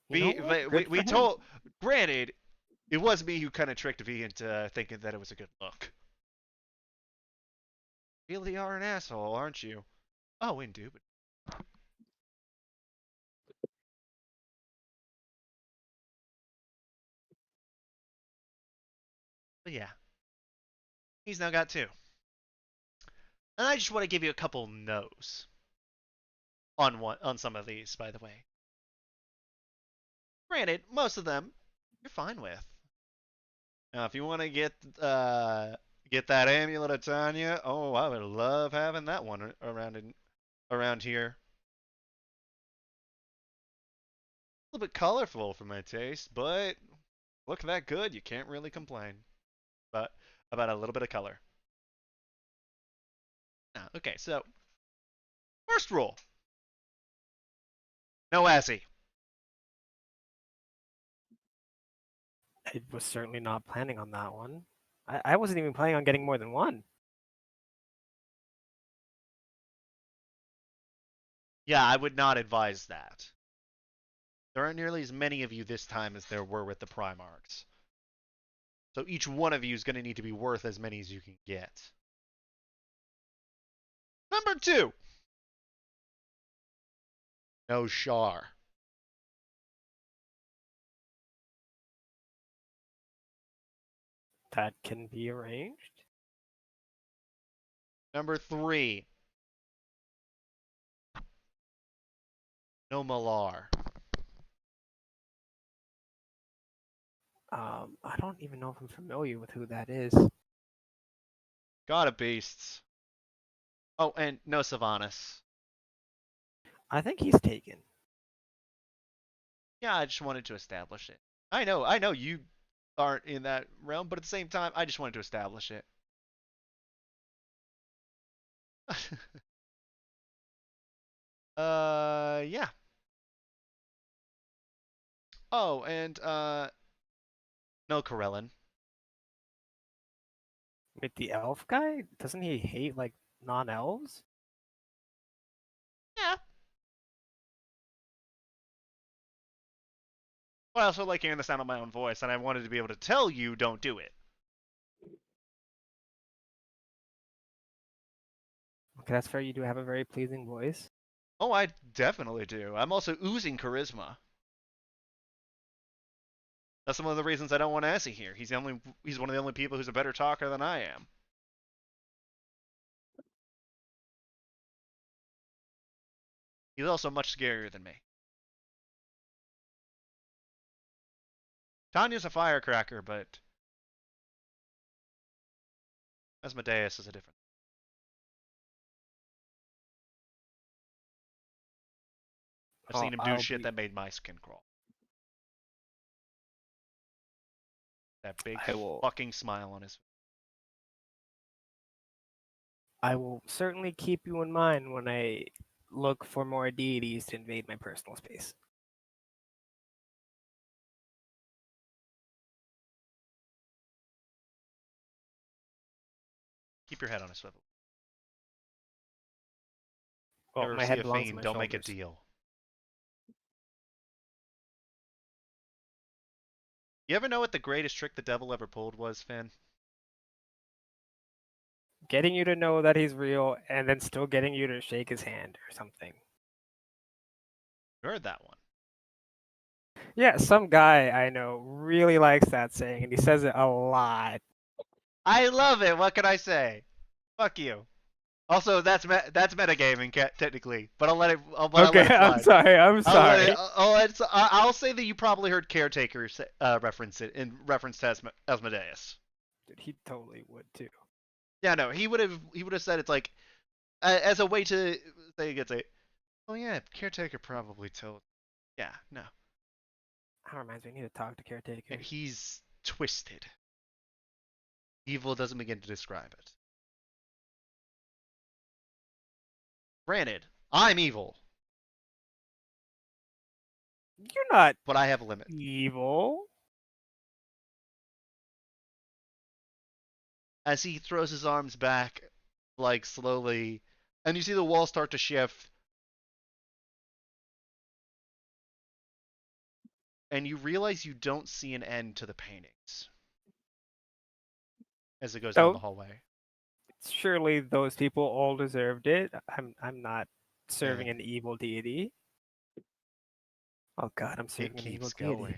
You know what? Good We for him. told. Granted, it was me who kind of tricked V into thinking that it was a good look. Really are an asshole, aren't you? Oh, indubitably. But yeah, he's now got 2. And I just want to give you a couple no's on some of these, by the way. Granted, most of them you're fine with. Now, if you want to get that amulet of Tanya, oh, I would love having that one around here. A little bit colorful for my taste, but look that good, you can't really complain. But about a little bit of color. Okay, so first rule: no assy. I was certainly not planning on that one. I wasn't even planning on getting more than one. Yeah, I would not advise that. There aren't nearly as many of you this time as there were with the Primarchs. So each one of you is going to need to be worth as many as you can get. Number 2. No Shar. That can be arranged. Number 3. No Malar. I don't even know if I'm familiar with who that is. God of Beasts. Oh, and no Sylvanas. I think he's taken. Yeah, I just wanted to establish it. I know you aren't in that realm, but at the same time, I just wanted to establish it. Yeah. Oh, and no Corellin. Wait, the elf guy? Doesn't he hate like non-elves? Yeah. But I also like hearing the sound of my own voice, and I wanted to be able to tell you don't do it. Okay, that's fair. You do have a very pleasing voice. Oh, I definitely do. I'm also oozing charisma. That's one of the reasons I don't want Assy here. He's one of the only people who's a better talker than I am. He's also much scarier than me. Tanya's a firecracker, but Asmodeus is a different. I've seen him do shit that made my skin crawl. That big fucking smile on his face. I will certainly keep you in mind when I look for more deities to invade my personal space. Keep your head on a swivel. Well, Never my see head a belongs to fiend, my don't make a shoulders. deal. You ever know what the greatest trick the devil ever pulled was, Finn? Getting you to know that he's real and then still getting you to shake his hand or something. You heard that one. Yeah, some guy I know really likes that saying, and he says it a lot. I love it. What can I say? Fuck you. Also, that's metagaming technically, but I'll let it. I'll let it Okay, I'm slide. sorry. I'm I'll let sorry. it. I'll say that you probably heard caretaker reference it in reference to Asmodeus. Dude, he totally would too. Yeah, no, he would have said it's like as a way to say you could say, oh yeah, caretaker probably told. Yeah, no, That reminds me, I need to talk to caretaker. he's twisted. Evil doesn't begin to describe it. Granted, I'm evil, You're not but I have a limit. evil. As he throws his arms back, like slowly, and you see the wall start to shift, and you realize you don't see an end to the paintings as it goes down the So hallway. surely those people all deserved it. I'm not serving And an evil deity. Oh god, I'm it serving an evil keeps deity. going.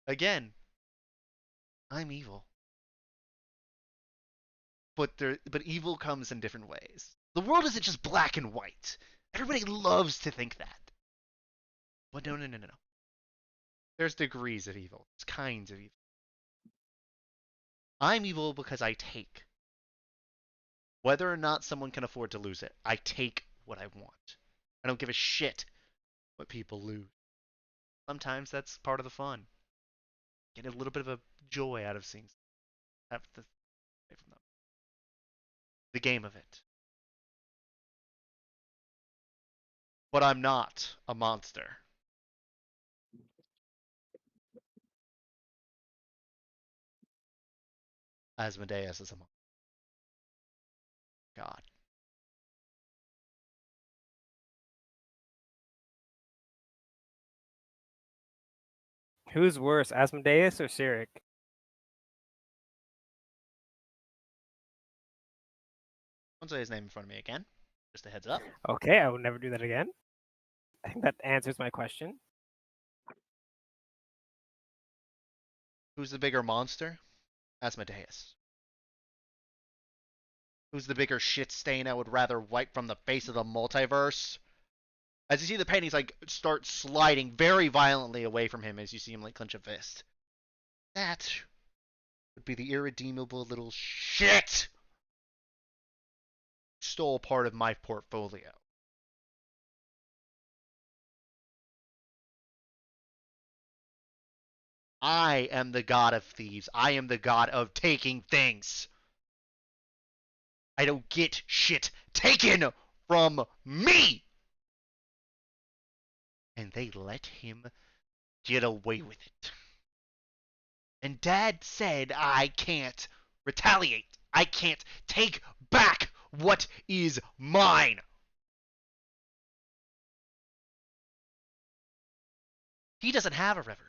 Again, I'm evil. But evil comes in different ways. The world isn't just black and white. Everybody loves to think that. But no. There's degrees of evil. There's kinds of evil. I'm evil because I take. Whether or not someone can afford to lose it, I take what I want. I don't give a shit what people lose. Sometimes that's part of the fun. Get a little bit of a joy out of seeing have the from them. The game of it. But I'm not a monster. Asmodeus is a monster. God. Who's worse, Asmodeus or Cyric? Don't say his name in front of me again. Just a heads up. Okay, I will never do that again. I think that answers my question. Who's the bigger monster? Asmodeus. Who's the bigger shit stain I would rather wipe from the face of the multiverse? As you see the paintings like start sliding very violently away from him as you see him like clench a fist. That would be the irredeemable little shit stole part of my portfolio. I am the god of thieves. I am the god of taking things. I don't get shit taken from me. And they let him get away with it. And Dad said I can't retaliate. I can't take back what is mine. He doesn't have a reverie.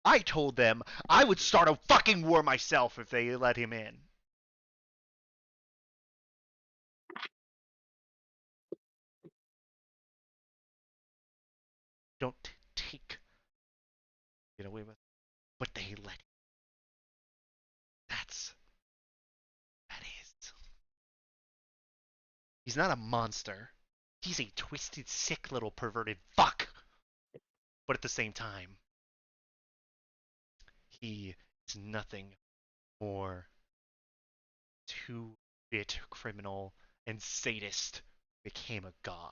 I told them I would start a fucking war myself if they let him in. Don't take get away with, but they let him. That is. He's not a monster. He's a twisted, sick little perverted fuck. But at the same time, he is nothing more two-bit criminal and sadist became a god.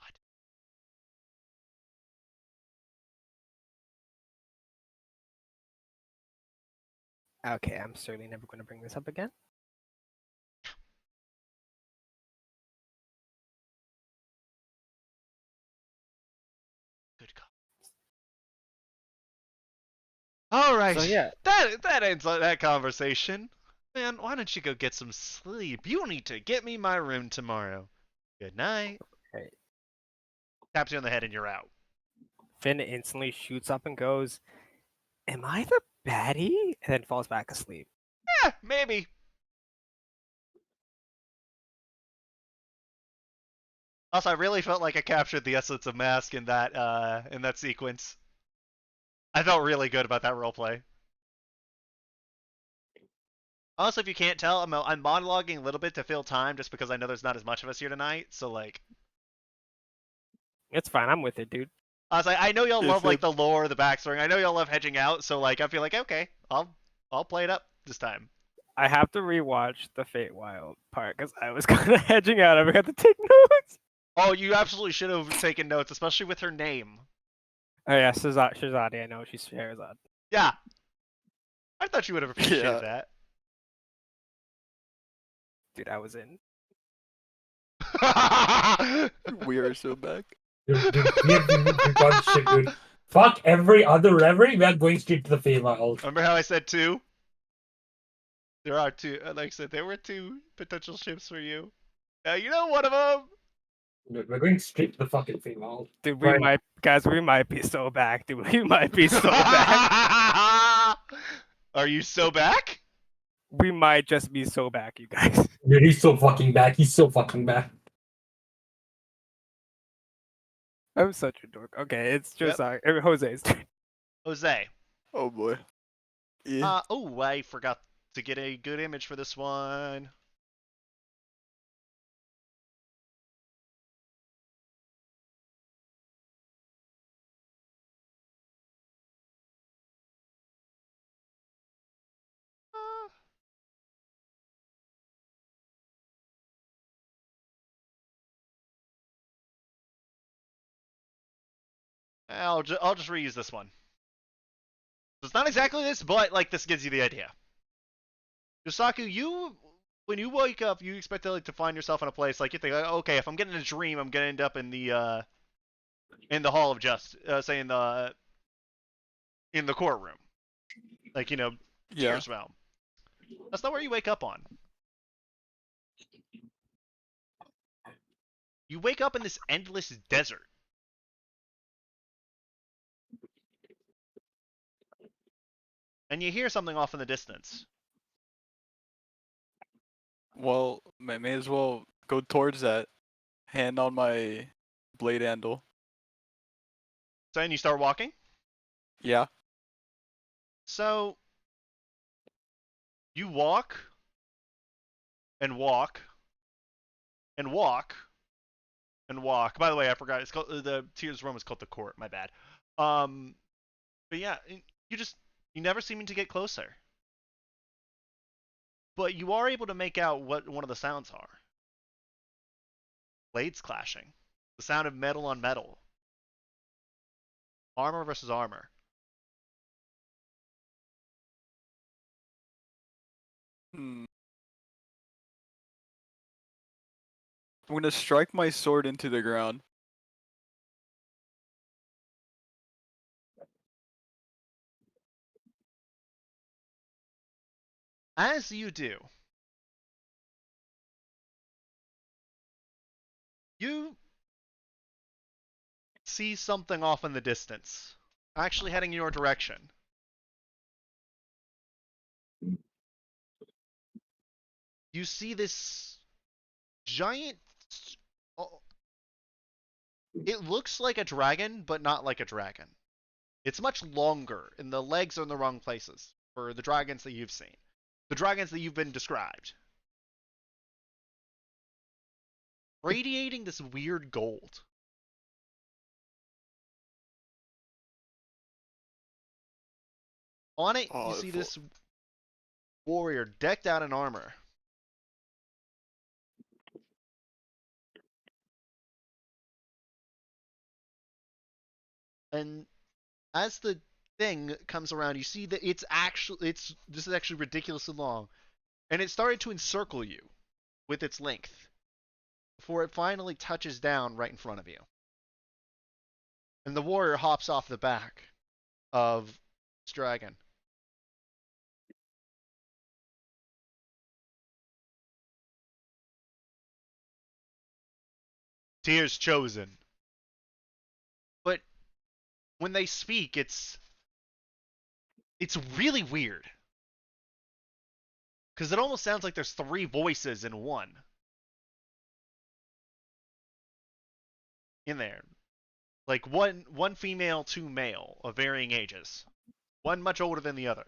Okay, I'm certainly never going to bring this up again. Good god. All right. So, yeah. That ends that conversation. Man, why don't you go get some sleep? You need to get me my room tomorrow. Good night. Okay. Taps you on the head and you're out. Finn instantly shoots up and goes, "Am I the baddie?" And then falls back asleep. Yeah, maybe. Also, I really felt like I captured the essence of Mask in that sequence. I felt really good about that roleplay. Also, if you can't tell, I'm monologuing a little bit to fill time just because I know there's not as much of us here tonight. So like, It's fine. I'm with it, dude. I was like, I know y'all If love like it- the lore, the backstory. I know y'all love hedging out. So like, I feel like okay, I'll play it up this time. I have to rewatch the Fate Wild part because I was kind of hedging out. I forgot to take notes. Oh, you absolutely should have taken notes, especially with her name. Oh yeah, Shazadi. I know she's Sherazad. Yeah, I thought you would have appreciated Yeah. that. Dude, I was in. We are so back. Dude, we got shit, dude. Fuck every other reverie. We are going straight to the Feywild. Remember how I said two? There are two. Like I said, there were two potential ships for you. You know one of them. Dude, we're going straight to the fucking Feywild. Dude, we Right. might be so back, dude. We might be so back. Are you so back? We might just be so back, you guys. Dude, he's so fucking back. He's so fucking back. I'm such a dork. Okay, it's Yep. just Jose's turn. Jose. Oh boy. Yeah. Oh, I forgot to get a good image for this one. I'll just reuse this one. It's not exactly this, but like this gives you the idea. Yosaku, when you wake up, you expect to find yourself in a place like you think, okay, if I'm getting a dream, I'm gonna end up in the Hall of Justice, say in the courtroom, like Yeah. Tears realm. That's not where you wake up on. You wake up in this endless desert. And you hear something off in the distance. Well, may as well go towards that. Hand on my blade handle. So then you start walking. Yeah. So you walk and walk and walk and walk. By the way, I forgot. It's called the Tears Room is called the Court. My bad. Um, but yeah, you never seem to get closer. But you are able to make out what one of the sounds are. Blades clashing. The sound of metal on metal. Armor versus armor. Hmm. I'm gonna strike my sword into the ground. As you do, you see something off in the distance, actually heading your direction. You see this giant. Oh, it looks like a dragon, but not like a dragon. It's much longer, and the legs are in the wrong places for the dragons that you've seen. The dragons that you've been described. Radiating this weird gold. On it, you Oh, see this warrior decked out in armor. And as the thing comes around, you see that this is actually ridiculously long, and it started to encircle you with its length before it finally touches down right in front of you. And the warrior hops off the back of this dragon. Tears chosen. But when they speak, it's really weird. Because it almost sounds like there's three voices in one. In there. Like one female, two male, of varying ages. One much older than the other.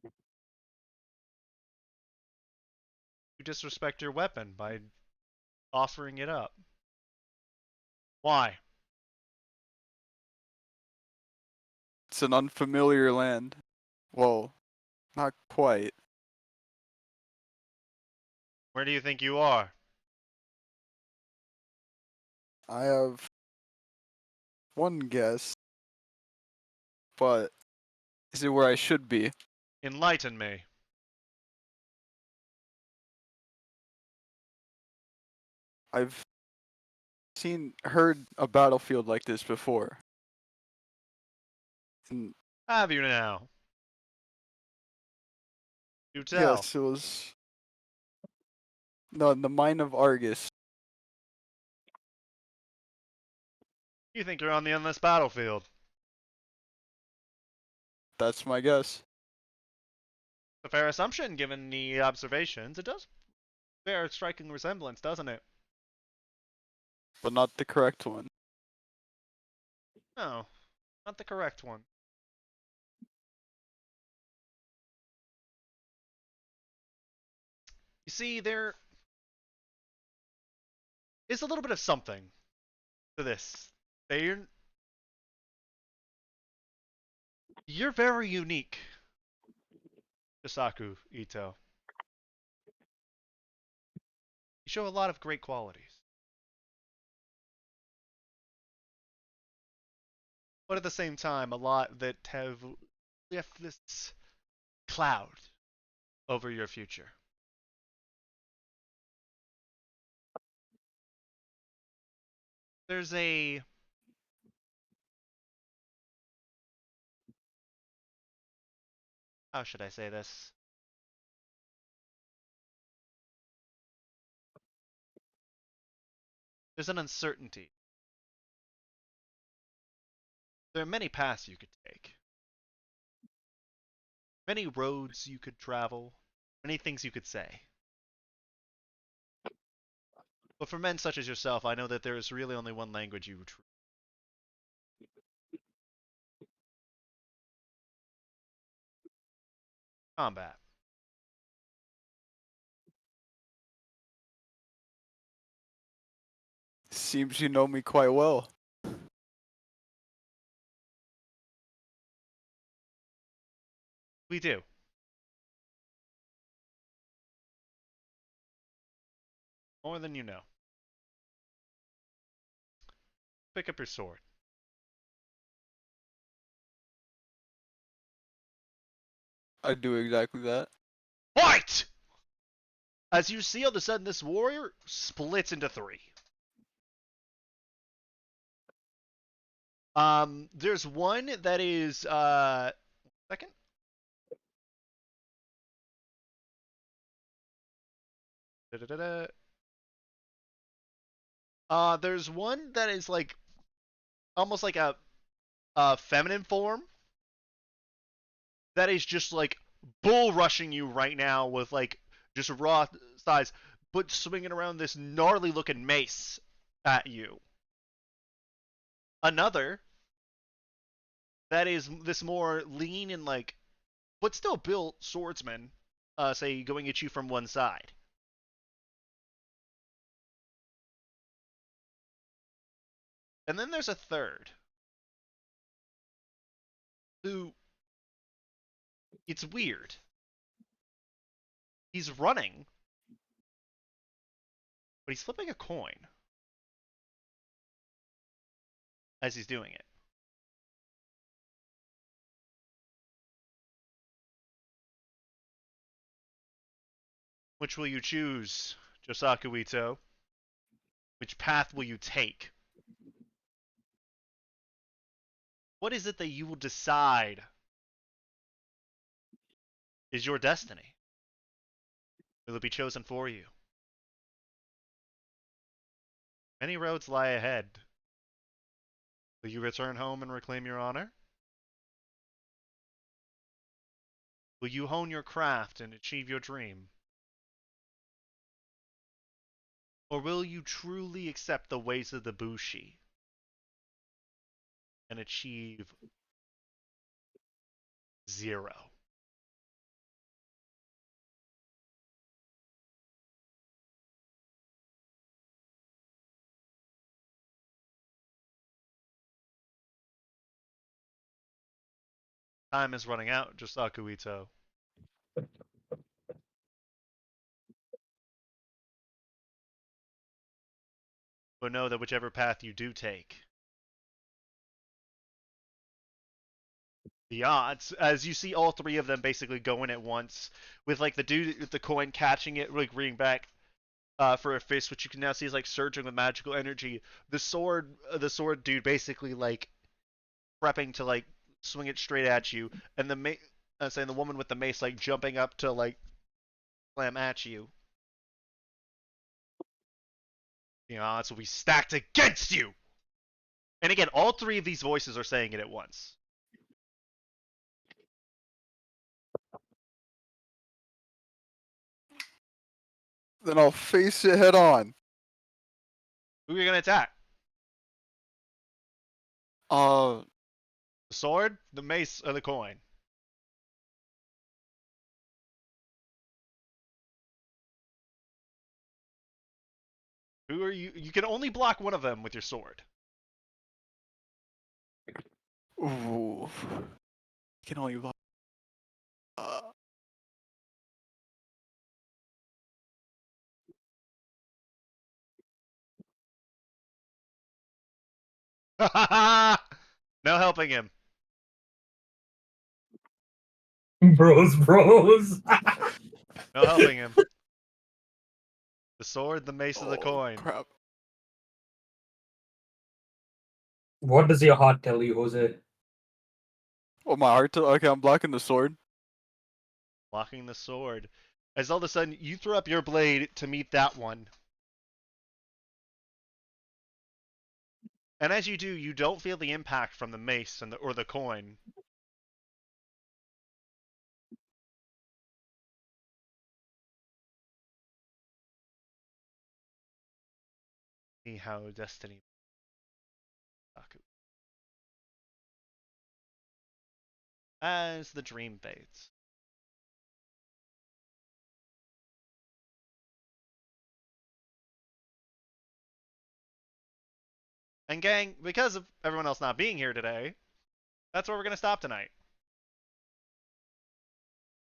You disrespect your weapon by offering it up. Why? it's an unfamiliar land. Well, not quite. Where do you think you are? I have one guess, but is it where I should be? Enlighten me. I've heard a battlefield like this before. And Have you now? Do tell. yes, it was no, the mine of Argus. You think you're on the endless battlefield. That's my guess, A fair assumption, given the observations. It does bear a striking resemblance, doesn't it? but not the correct one. No, not the correct one. You see, there is a little bit of something to this. They're, you're very unique, Chisaku Ito. You show a lot of great qualities. But at the same time, a lot that have left this cloud over your future. There's a how should I say this? There's an uncertainty. There are many paths you could take, many roads you could travel, many things you could say. But for men such as yourself, I know that there is really only one language you combat. Seems you know me quite well. We do. More than you know. Pick up your sword. I do exactly that. Fight! As you see, all of a sudden, this warrior splits into three. There's one that is second. Da-da-da-da. There's one that is like almost like a feminine form that is just like bull rushing you right now with like just raw size, but swinging around this gnarly looking mace at you. Another that is this more lean and like, but still built swordsman, say going at you from one side. And then there's a third who, it's weird. He's running, but he's flipping a coin as he's doing it. Which will you choose, Josaku Ito? Which path will you take? What is it that you will decide is your destiny? Will it be chosen for you? Many roads lie ahead. Will you return home and reclaim your honor? Will you hone your craft and achieve your dream? Or will you truly accept the ways of the Bushi and achieve zero? Time is running out, Josaku Ito. But know that whichever path you do take, the odds, as you see all three of them basically going at once, with like the dude with the coin catching it, like reading back for a fist, which you can now see is like surging with magical energy. The sword dude basically like prepping to like swing it straight at you, and saying the woman with the mace like jumping up to like slam at you. The odds will be stacked against you. And again, all three of these voices are saying it at once. Then I'll face it head on. Who are you gonna attack? Uh, The sword, the mace, or the coin? Who are you? You can only block one of them with your sword. ooh. Can only block. Uh, No helping him. Bros. No helping him. The sword, the mace, or the oh coin. crap. What does your heart tell you, Jose? Oh, my heart. Okay, I'm blocking the sword. Blocking the sword. As all of a sudden, you throw up your blade to meet that one. And as you do, you don't feel the impact from the mace or the coin. See how destiny. As the dream fades. And gang, because of everyone else not being here today, that's where we're going to stop tonight.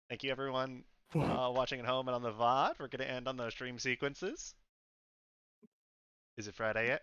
Thank you, everyone watching at home and on the VOD. We're going to end on those stream sequences. Is it Friday yet?